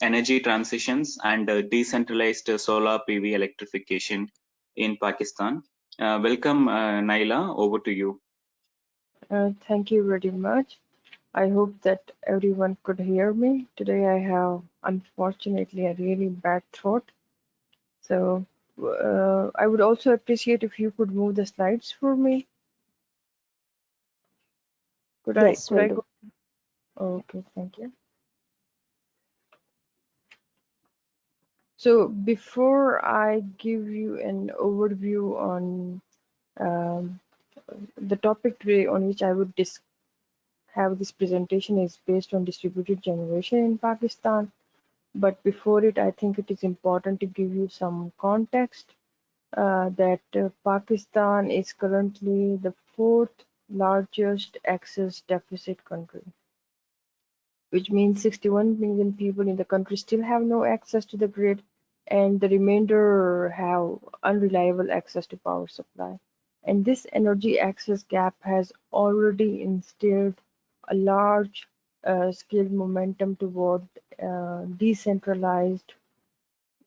energy transitions and decentralized solar PV electrification in Pakistan. Welcome, Naila, over to you. Thank you very much. I hope that everyone could hear me. Today I have, unfortunately, a really bad throat. So I would also appreciate if you could move the slides for me. Yes, Could will I do. go? Okay, thank you. So before I give you an overview on um, the topic today on which I would have this presentation is based on distributed generation in Pakistan. But before it, I think it is important to give you some context that Pakistan is currently the fourth largest access deficit country, which means 61 million people in the country still have no access to the grid, and the remainder have unreliable access to power supply. And this energy access gap has already instilled a large scale momentum toward decentralized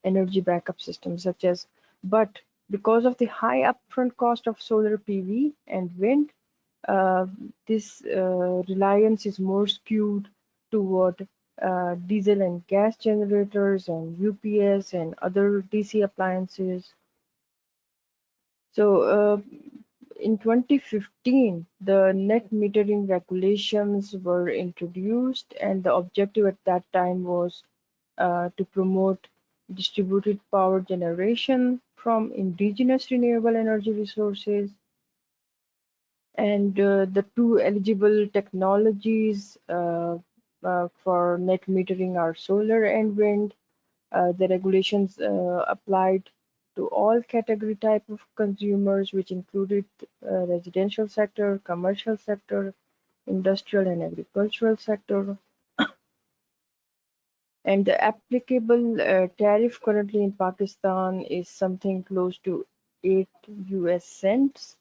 energy backup systems but because of the high upfront cost of solar PV and wind, uh, this reliance is more skewed toward diesel and gas generators and UPS and other DC appliances. So in 2015, the net metering regulations were introduced, and the objective at that time was to promote distributed power generation from indigenous renewable energy resources. And the two eligible technologies for net metering are solar and wind. The regulations applied to all category type of consumers, which included residential sector, commercial sector, industrial and agricultural sector. And the applicable tariff currently in Pakistan is something close to 8 US cents.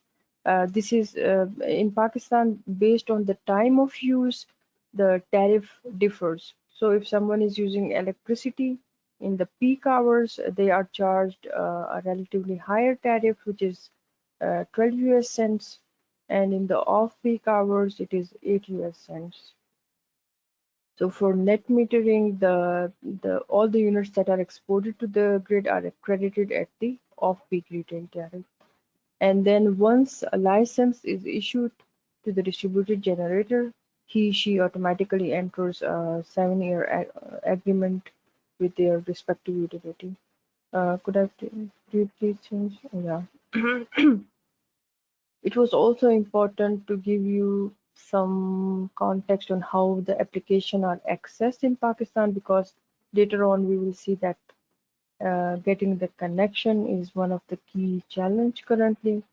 This is in Pakistan based on the time of use, the tariff differs. So if someone is using electricity in the peak hours, they are charged a relatively higher tariff, which is 12 US cents. And in the off-peak hours, it is 8 US cents. So for net metering, all the units that are exported to the grid are accredited at the off-peak retail tariff. And then once a license is issued to the distributed generator, she automatically enters a 7-year agreement with their respective utility. Could you please change? Yeah. It was also important to give you some context on how the application are accessed in Pakistan, because later on we will see that getting the connection is one of the key challenge currently.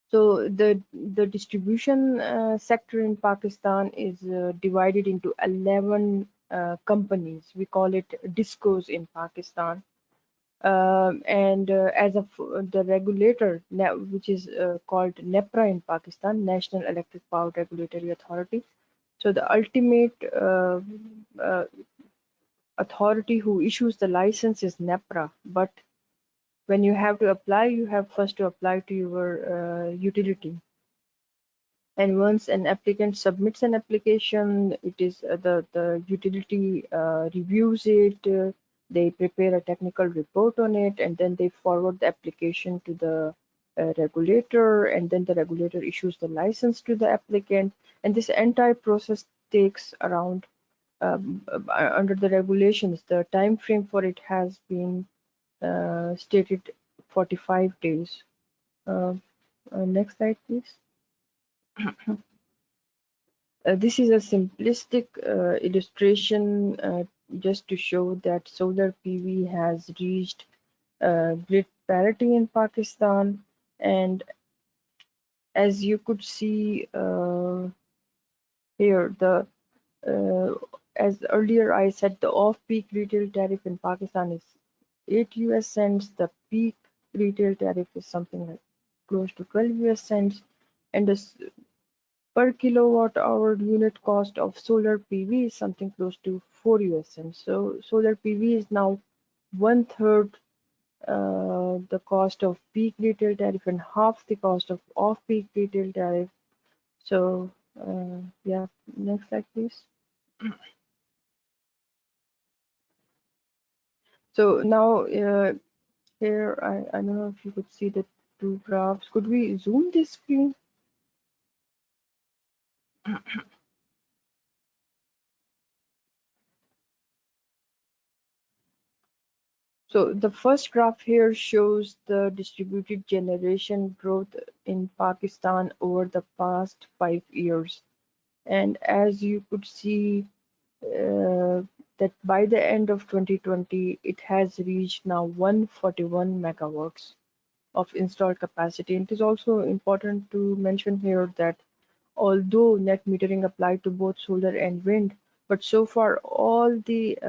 So the distribution sector in Pakistan is divided into 11 companies. We call it discos in Pakistan. And as of the regulator, which is called NEPRA in Pakistan, National Electric Power Regulatory Authority. So the ultimate authority who issues the license is NEPRA, but when you have to apply, you have first to apply to your utility. And once an applicant submits an application, it is the utility reviews it. They prepare a technical report on it, and then they forward the application to the regulator, and then the regulator issues the license to the applicant. And this entire process takes around, under the regulations, the time frame for it has been stated 45 days. Next slide, please. This is a simplistic illustration just to show that solar PV has reached grid parity in Pakistan. And as you could see here, as earlier I said, the off-peak retail tariff in Pakistan is 8 US cents. The peak retail tariff is something like close to 12 US cents. And the per kilowatt hour unit cost of solar PV is something close to 4 US cents. So solar PV is now 1/3 the cost of peak retail tariff and half the cost of off-peak retail tariff. So yeah, next slide, please. So now here, I don't know if you could see the two graphs. Could we zoom this screen? So the first graph here shows the distributed generation growth in Pakistan over the past 5 years. And as you could see, that by the end of 2020, it has reached now 141 megawatts of installed capacity. And it is also important to mention here that although net metering applied to both solar and wind, but so far all the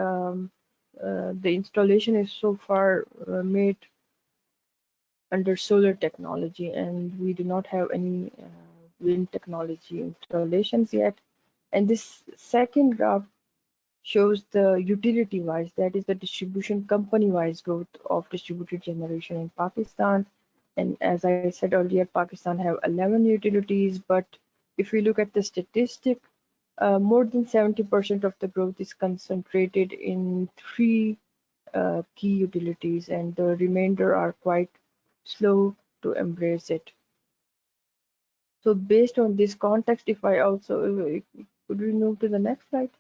installation is so far made under solar technology, and we do not have any wind technology installations yet. And this second graph shows the utility wise, that is the distribution company wise growth of distributed generation in Pakistan. And as I said earlier, Pakistan have 11 utilities, but if we look at the statistic, more than 70% of the growth is concentrated in three key utilities, and the remainder are quite slow to embrace it. So based on this context, if I also, could we move to the next slide?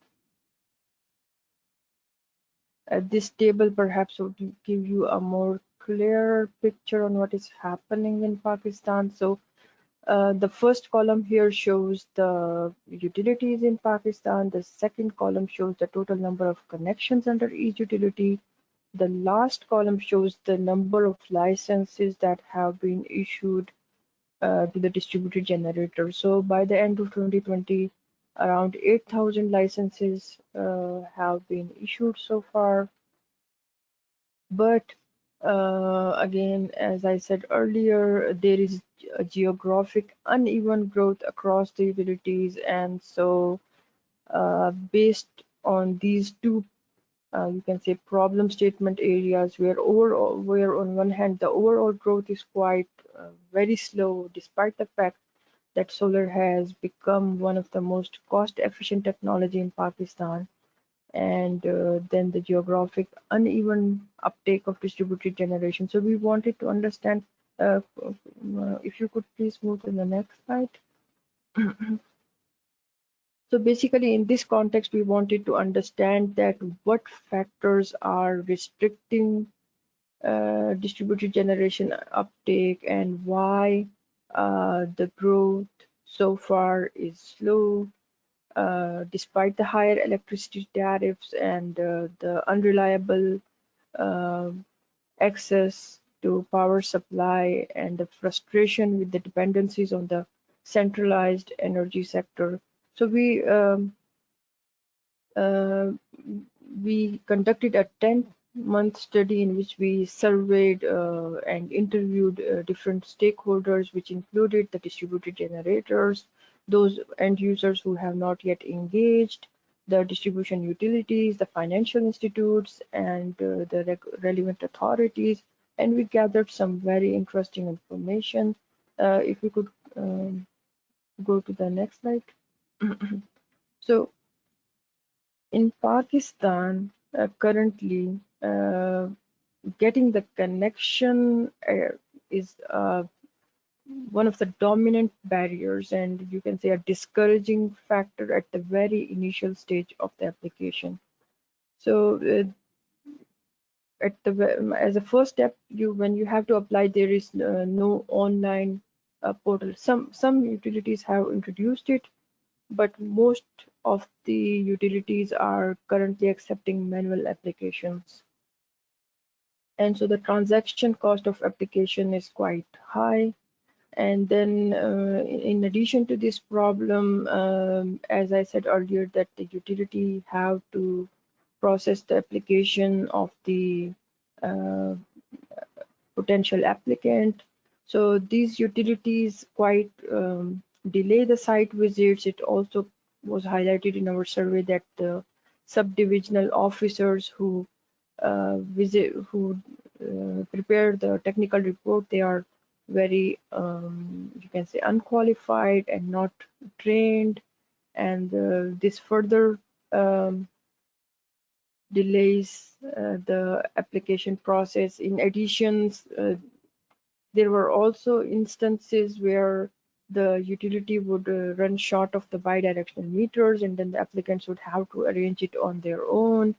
This table perhaps would give you a more clear picture on what is happening in Pakistan. So the first column here shows the utilities in Pakistan. The second column shows the total number of connections under each utility. The last column shows the number of licenses that have been issued to the distributed generator. So by the end of 2020, around 8,000 licenses have been issued so far. But again, as I said earlier, there is a geographic uneven growth across the utilities, and so based on these two, you can say problem statement areas, where on one hand the overall growth is quite very slow, despite the fact that solar has become one of the most cost-efficient technology in Pakistan. And then the geographic uneven uptake of distributed generation. So we wanted to understand, if you could please move to the next slide. So basically in this context, we wanted to understand that what factors are restricting distributed generation uptake, and why the growth so far is slow. Despite the higher electricity tariffs and the unreliable access to power supply, and the frustration with the dependencies on the centralized energy sector. So we conducted a 10-month study in which we surveyed and interviewed different stakeholders, which included the distributed generators, those end users who have not yet engaged, the distribution utilities, the financial institutes, and the relevant authorities. And we gathered some very interesting information. If we could go to the next slide. So in Pakistan, currently, getting the connection is one of the dominant barriers, and you can say a discouraging factor at the very initial stage of the application. So as a first step, when you have to apply, there is no online portal. Some utilities have introduced it, but most of the utilities are currently accepting manual applications. And so the transaction cost of application is quite high. And then in addition to this problem, as I said earlier, that the utility have to process the application of the potential applicant. So these utilities quite delay the site visits. It also was highlighted in our survey that the subdivisional officers who prepare the technical report, they are very you can say unqualified and not trained, and this further delays the application process. In addition, there were also instances where the utility would run short of the bidirectional meters, and then the applicants would have to arrange it on their own.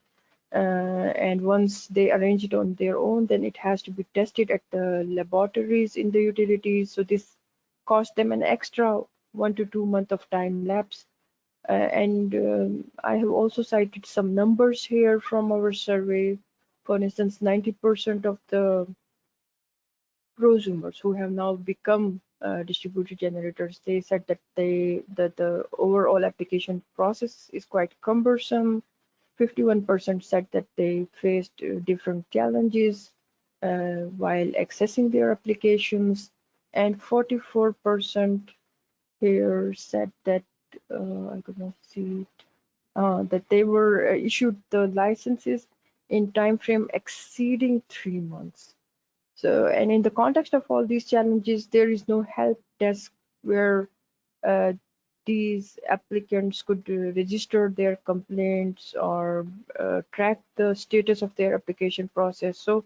And once they arrange it on their own, then it has to be tested at the laboratories in the utilities. So this cost them an extra 1 to 2 months of time lapse. And I have also cited some numbers here from our survey. For instance, 90% of the prosumers who have now become distributed generators, they said that the overall application process is quite cumbersome. 51% said that they faced different challenges while accessing their applications, and 44% here said that I could not see it, that they were issued the licenses in time frame exceeding 3 months. So, and in the context of all these challenges, there is no help desk where these applicants could register their complaints or track the status of their application process. So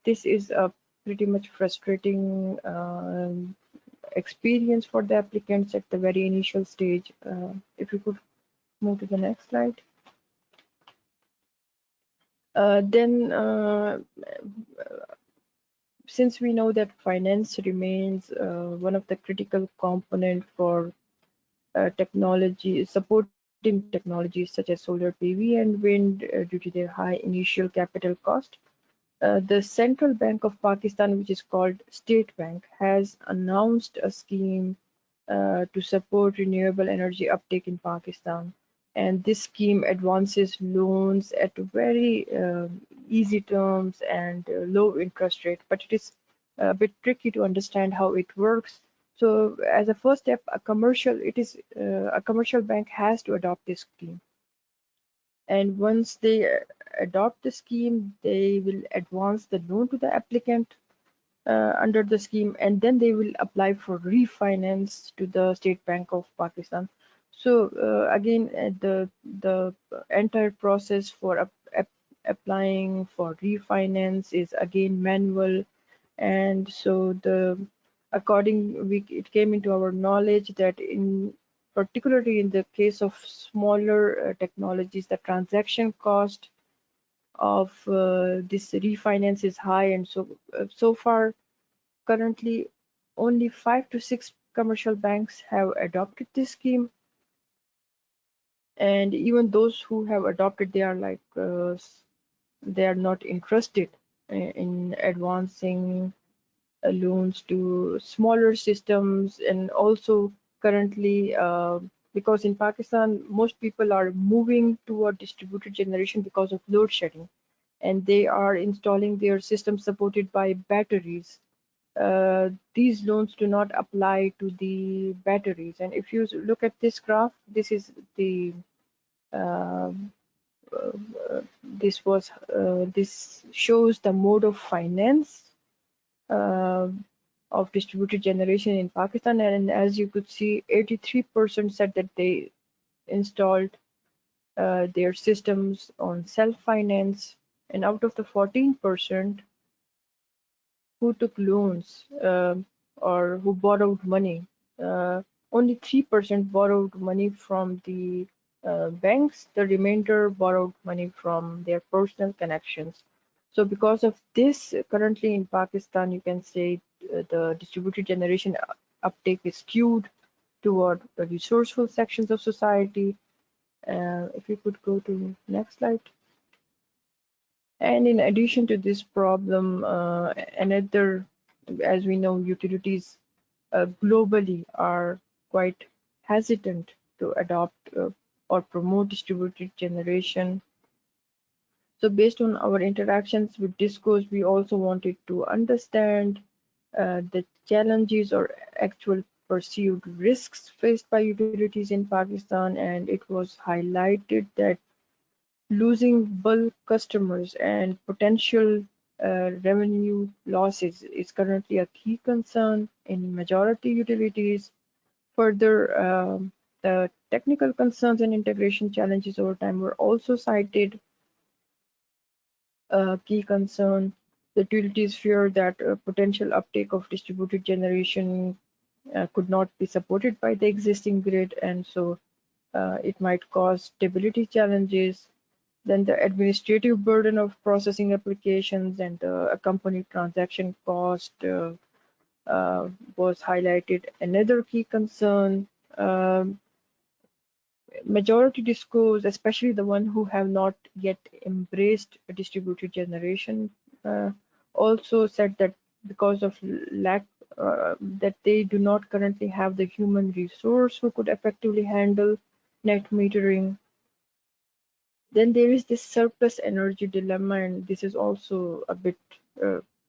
this is a pretty much frustrating experience for the applicants at the very initial stage. If you could move to the next slide. Then since we know that finance remains one of the critical component for technology, supporting technologies such as solar PV and wind due to their high initial capital cost, the Central Bank of Pakistan, which is called State Bank, has announced a scheme to support renewable energy uptake in Pakistan. And this scheme advances loans at very easy terms and low interest rate, but it is a bit tricky to understand how it works. So as a first step, a commercial bank has to adopt this scheme. And once they adopt the scheme, they will advance the loan to the applicant under the scheme, and then they will apply for refinance to the State Bank of Pakistan. So again, the entire process for applying for refinance is again manual, and so it came into our knowledge that particularly in the case of smaller technologies, the transaction cost of this refinance is high, and so far currently only 5 to 6 commercial banks have adopted this scheme, and even those who have adopted, they are like they are not interested in advancing loans to smaller systems. And also currently because in Pakistan most people are moving toward distributed generation because of load shedding, and they are installing their systems supported by batteries. These loans do not apply to the batteries. And if you look at this graph, this is the this shows the mode of finance of distributed generation in Pakistan, and as you could see, 83% said that they installed their systems on self-finance, and out of the 14% who took loans or who borrowed money, only 3% borrowed money from the banks. The remainder borrowed money from their personal connections. So because of this, currently in Pakistan, you can say the distributed generation uptake is skewed toward the resourceful sections of society. If you could go to next slide. And in addition to this problem, another, as we know, utilities globally are quite hesitant to adopt or promote distributed generation. So based on our interactions with DISCOs, we also wanted to understand the challenges or actual perceived risks faced by utilities in Pakistan, and it was highlighted that losing bulk customers and potential revenue losses is currently a key concern in majority utilities. Further, the technical concerns and integration challenges over time were also cited. Key concern: the utilities fear that potential uptake of distributed generation could not be supported by the existing grid, and so it might cause stability challenges. Then the administrative burden of processing applications and the accompanied transaction cost was highlighted. Another key concern, majority disclose, especially the one who have not yet embraced distributed generation, also said that because of lack, that they do not currently have the human resource who could effectively handle net metering. Then there is this surplus energy dilemma, and this is also a bit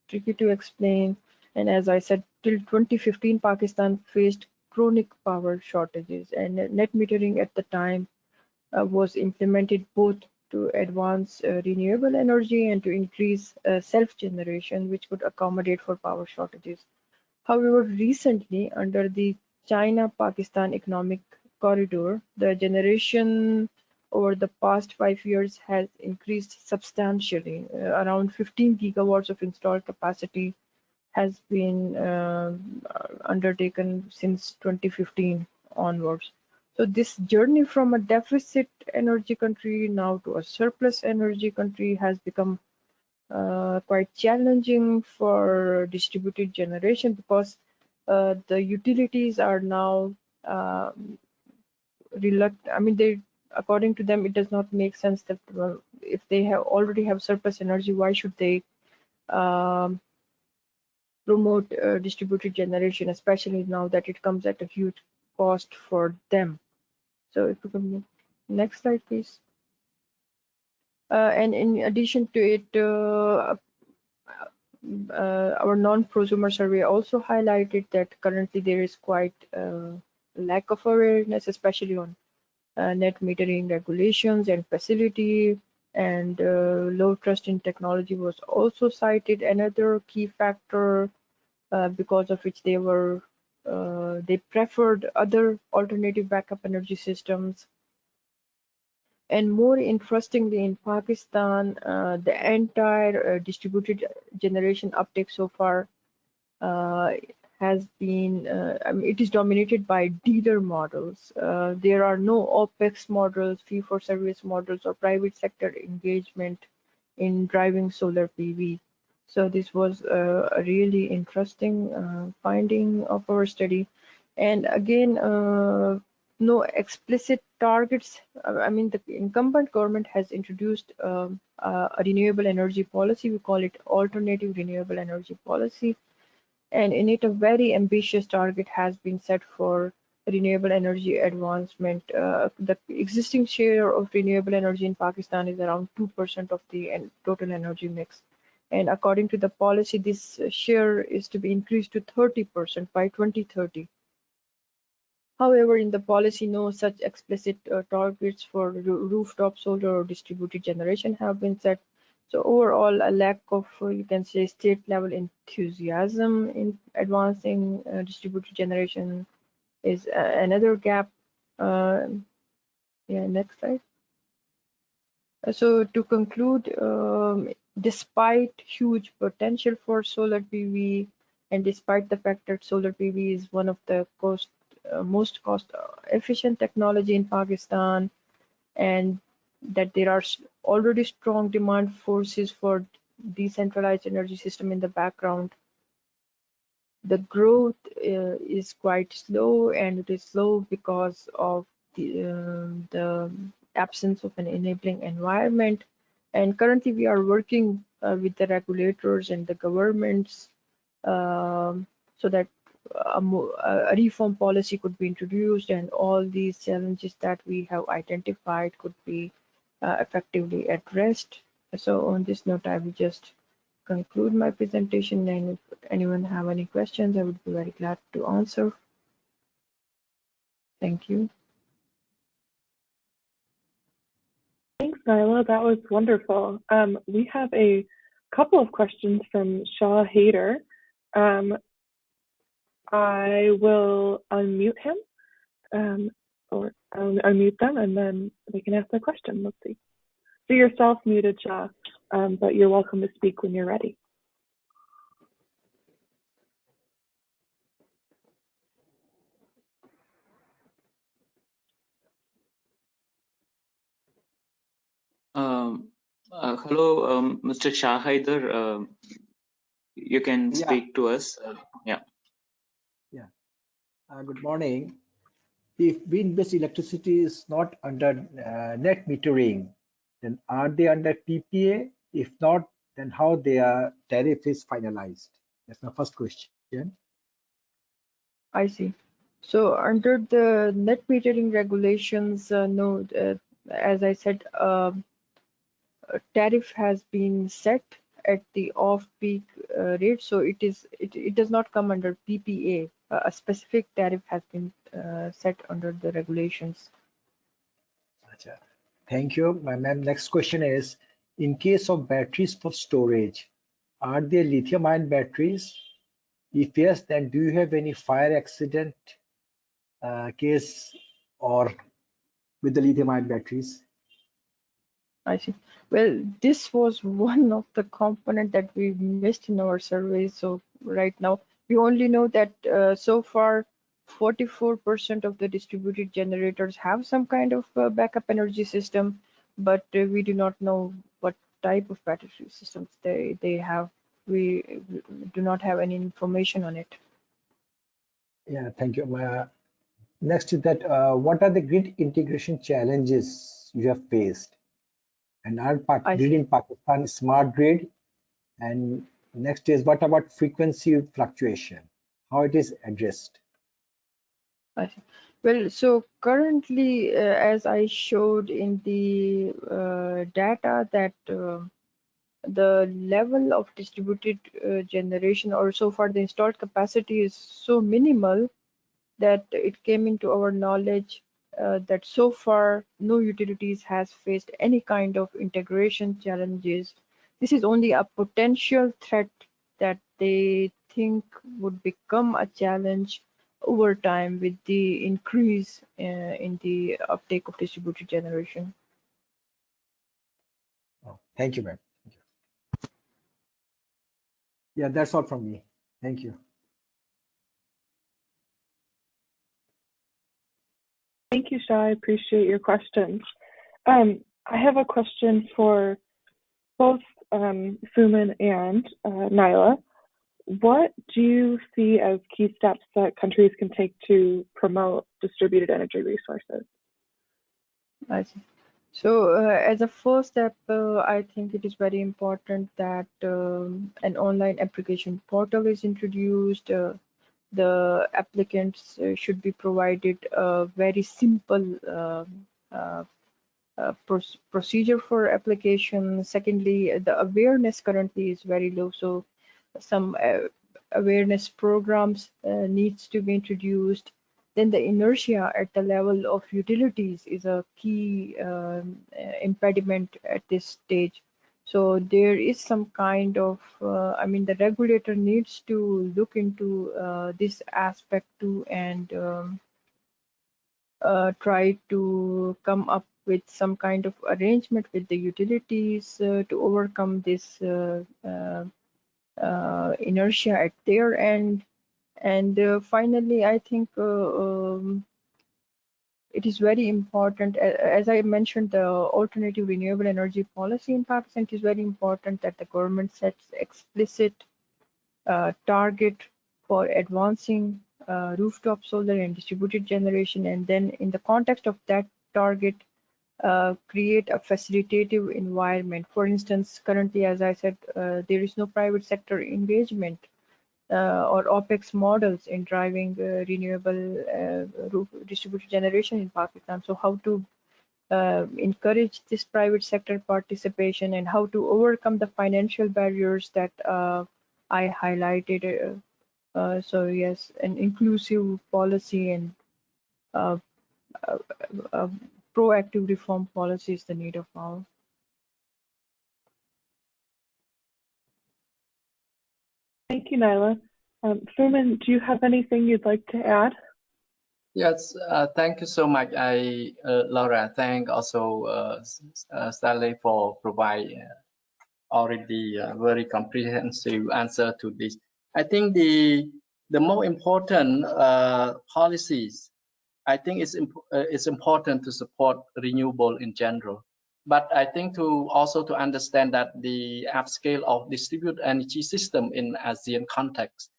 tricky to explain. And as I said, till 2015, Pakistan faced chronic power shortages, and net metering at the time was implemented both to advance renewable energy and to increase self-generation, which could accommodate for power shortages. However, recently, under the China-Pakistan Economic Corridor, the generation over the past 5 years has increased substantially. Around 15 gigawatts of installed capacity has been undertaken since 2015 onwards. So this journey from a deficit energy country now to a surplus energy country has become quite challenging for distributed generation, because the utilities are now reluctant. I mean, they, according to them, it does not make sense that if they have already have surplus energy, why should they promote distributed generation, especially now that it comes at a huge cost for them. So if we can move next slide, please. And in addition to it, our non-prosumer survey also highlighted that currently there is quite a lack of awareness, especially on net metering regulations and facility, and low trust in technology was also cited. Another key factor because of which they preferred other alternative backup energy systems. And more interestingly, in Pakistan, the entire distributed generation uptake so far has been, I mean, it is dominated by dealer models. There are no OPEX models, fee-for-service models, or private sector engagement in driving solar PV. So this was a really interesting finding of our study. And again, no explicit targets. I mean, the incumbent government has introduced a renewable energy policy. We call it alternative renewable energy policy. And in it, a very ambitious target has been set for renewable energy advancement. The existing share of renewable energy in Pakistan is around 2% of the total energy mix. And according to the policy, this share is to be increased to 30% by 2030. However, in the policy, no such explicit targets for rooftop solar or distributed generation have been set. So overall, a lack of, you can say, state level enthusiasm in advancing distributed generation is another gap. Yeah, next slide. So to conclude, despite huge potential for solar PV, and despite the fact that solar PV is one of the most cost efficient technology in Pakistan, and that there are already strong demand forces for decentralized energy system in the background, the growth is quite slow, and it is slow because of the absence of an enabling environment. And currently we are working with the regulators and the governments so that a reform policy could be introduced, and all these challenges that we have identified could be effectively addressed. So on this note, I will just conclude my presentation, and if anyone have any questions, I would be very glad to answer. Thank you. Thanks, Nyla. That was wonderful. We have a couple of questions from Shah Haider. I will unmute him, or I'll unmute them, and then they can ask their question. Let's see. So you're self-muted, Shah, but you're welcome to speak when you're ready. Hello, Mr. Shah Haider. You can speak to us. Yeah. Good morning. If wind-based electricity is not under net metering, then are they under PPA? If not, then how their tariff is finalized? That's my first question. I see. So under the net metering regulations, no, as I said, a tariff has been set at the off-peak rate, so it does not come under PPA. A specific tariff has been set under the regulations. Gotcha. Thank you. My next question is, in case of batteries for storage, are they lithium-ion batteries? If yes, then do you have any fire accident case or with the lithium-ion batteries? I see. Well, this was one of the component that we missed in our survey. So right now, we only know that so far, 44% of the distributed generators have some kind of backup energy system, but we do not know what type of battery systems they have. We do not have any information on it. Yeah, thank you. Next is that what are the grid integration challenges you have faced? And are grid in Pakistan smart grid? And next is what about frequency fluctuation? How it is addressed? I see. Well, so currently, as I showed in the data, that the level of distributed generation, or so far the installed capacity, is so minimal that it came into our knowledge that so far no utilities has faced any kind of integration challenges. This is only a potential threat that they think would become a challenge over time with the increase in the uptake of distributed generation. Oh, thank you, ma'am. Yeah, that's all from me. Thank you. Thank you, Shah. I appreciate your questions. I have a question for both Fumin and Nyla. What do you see as key steps that countries can take to promote distributed energy resources? I see. So as a first step, I think it is very important that an online application portal is introduced. The applicants should be provided a very simple procedure for application. Secondly, the awareness currently is very low, so some awareness programs needs to be introduced. Then the inertia at the level of utilities is a key impediment at this stage. So there is some kind of, I mean, the regulator needs to look into this aspect too, and try to come up with some kind of arrangement with the utilities to overcome this inertia at their end. And finally, I think it is very important, as I mentioned, the alternative renewable energy policy in Pakistan. It is very important that the government sets explicit target for advancing rooftop solar and distributed generation, and then in the context of that target, create a facilitative environment. For instance, currently, as I said, there is no private sector engagement or OPEX models in driving renewable distributed generation in Pakistan. So how to encourage this private sector participation, and how to overcome the financial barriers that I highlighted. So yes, an inclusive policy and proactive reform policy is the need of our. Thank you, Nyla. Fumin, do you have anything you'd like to add? Yes, thank you so much, Laura. Thank also Stanley for providing already a very comprehensive answer to this. I think the more important policies, I think it's important to support renewable in general, But I think to understand that the upscale of distributed energy system in ASEAN context,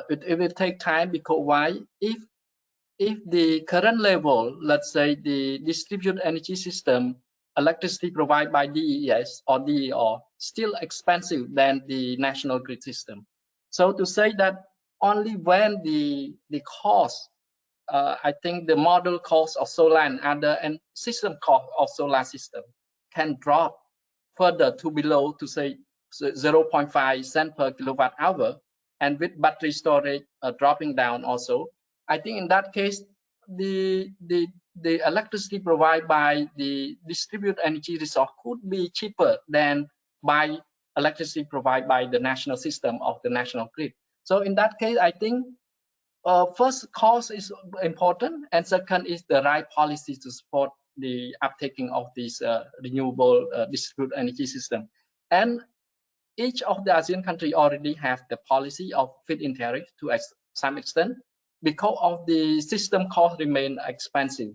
it will take time, because why? If the current level, let's say the distributed energy system, electricity provided by DES or DER, still expensive than the national grid system. So to say that only when the cost, I think the model cost of solar and other and system cost of solar system can drop further to below, to say 0.5 cent per kilowatt hour, and with battery storage dropping down also, I think in that case the electricity provided by the distributed energy resource could be cheaper than by electricity provided by the national system of the national grid. So in that case, I think first, cost is important, and second is the right policy to support the uptaking of this renewable distributed energy system. And each of the ASEAN countries already have the policy of feed-in tariff to some extent, because of the system cost remain expensive.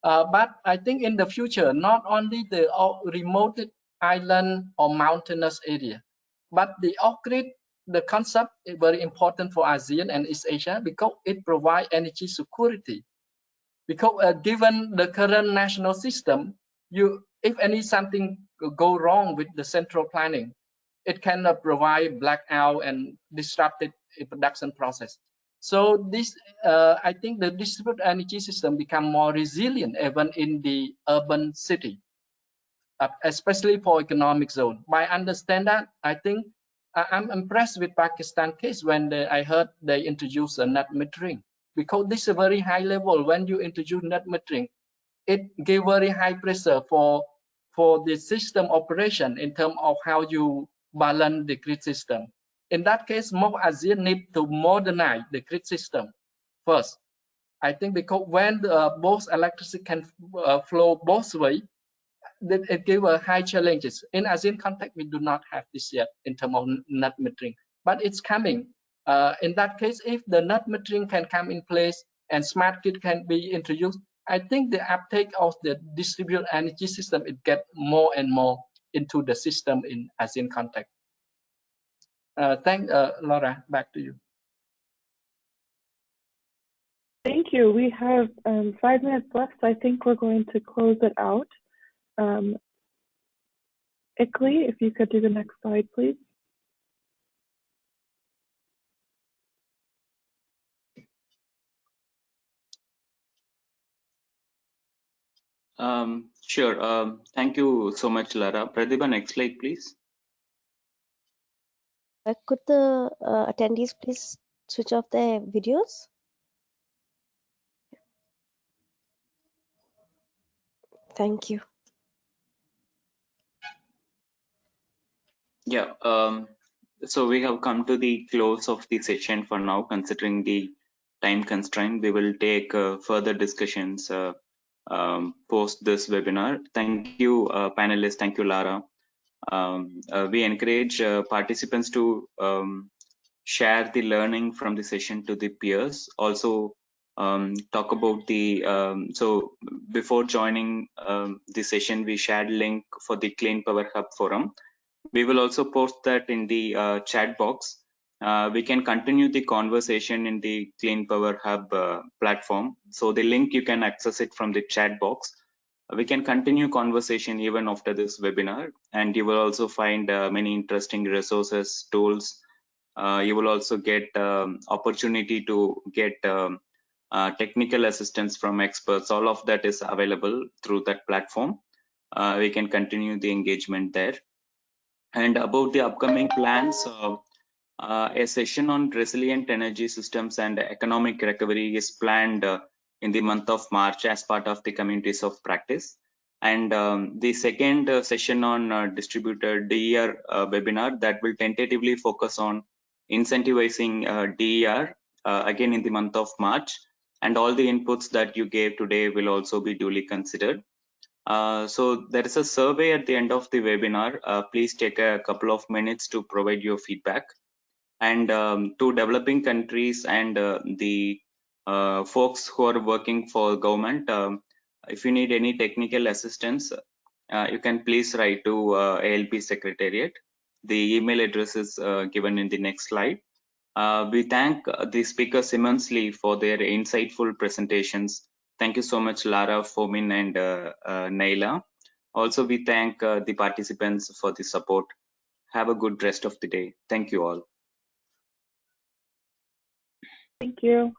But I think in the future, not only the remote island or mountainous area, but the off-grid, the concept is very important for ASEAN and East Asia, because it provides energy security. Because given the current national system, if something go wrong with the central planning, it can provide blackout and disrupted production process. So this, I think the distributed energy system become more resilient even in the urban city, especially for economic zone. By understand that, I think I'm impressed with Pakistan case when I heard they introduced a net metering, because this is a very high level. When you introduce net metering, it give very high pressure for the system operation in terms of how you balance the grid system. In that case, more ASEAN need to modernize the grid system first. I think because when both electricity can flow both ways, it gave high challenges. In ASEAN context, we do not have this yet in terms of net metering, but it's coming. In that case, if the net metering can come in place and smart grid can be introduced, I think the uptake of the distributed energy system, it get more and more into the system in ASEAN context. Laura, back to you. Thank you. We have 5 minutes left, so I think we're going to close it out. Ikli, if you could do the next slide, please. Sure. Thank you so much, Lara. Pratibha, next slide, please. Could the attendees please switch off their videos? Thank you. Yeah. So we have come to the close of the session for now, considering the time constraint. We will take further discussions post this webinar. Thank you, panelists. Thank you, Lara. We encourage participants to share the learning from the session to the peers. Also, talk about the, so before joining the session, we shared link for the Clean Power Hub forum. We will also post that in the chat box. We can continue the conversation in the Clean Power Hub platform. So the link, you can access it from the chat box. We can continue conversation even after this webinar, and you will also find many interesting resources, tools. You will also get opportunity to get technical assistance from experts. All of that is available through that platform. We can continue the engagement there. And about the upcoming plans, a session on resilient energy systems and economic recovery is planned in the month of March as part of the communities of practice. And the second session on distributed DER webinar, that will tentatively focus on incentivizing DER again in the month of March. And all the inputs that you gave today will also be duly considered. So there is a survey at the end of the webinar. Please take a couple of minutes to provide your feedback. And to developing countries and the folks who are working for government, if you need any technical assistance, you can please write to ALP Secretariat. The email address is given in the next slide. We thank the speakers immensely for their insightful presentations. Thank you so much, Lara, Fomin, and Naila. Also, we thank the participants for the support. Have a good rest of the day. Thank you all. Thank you.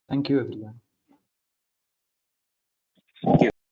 Thank you, everyone. Thank you.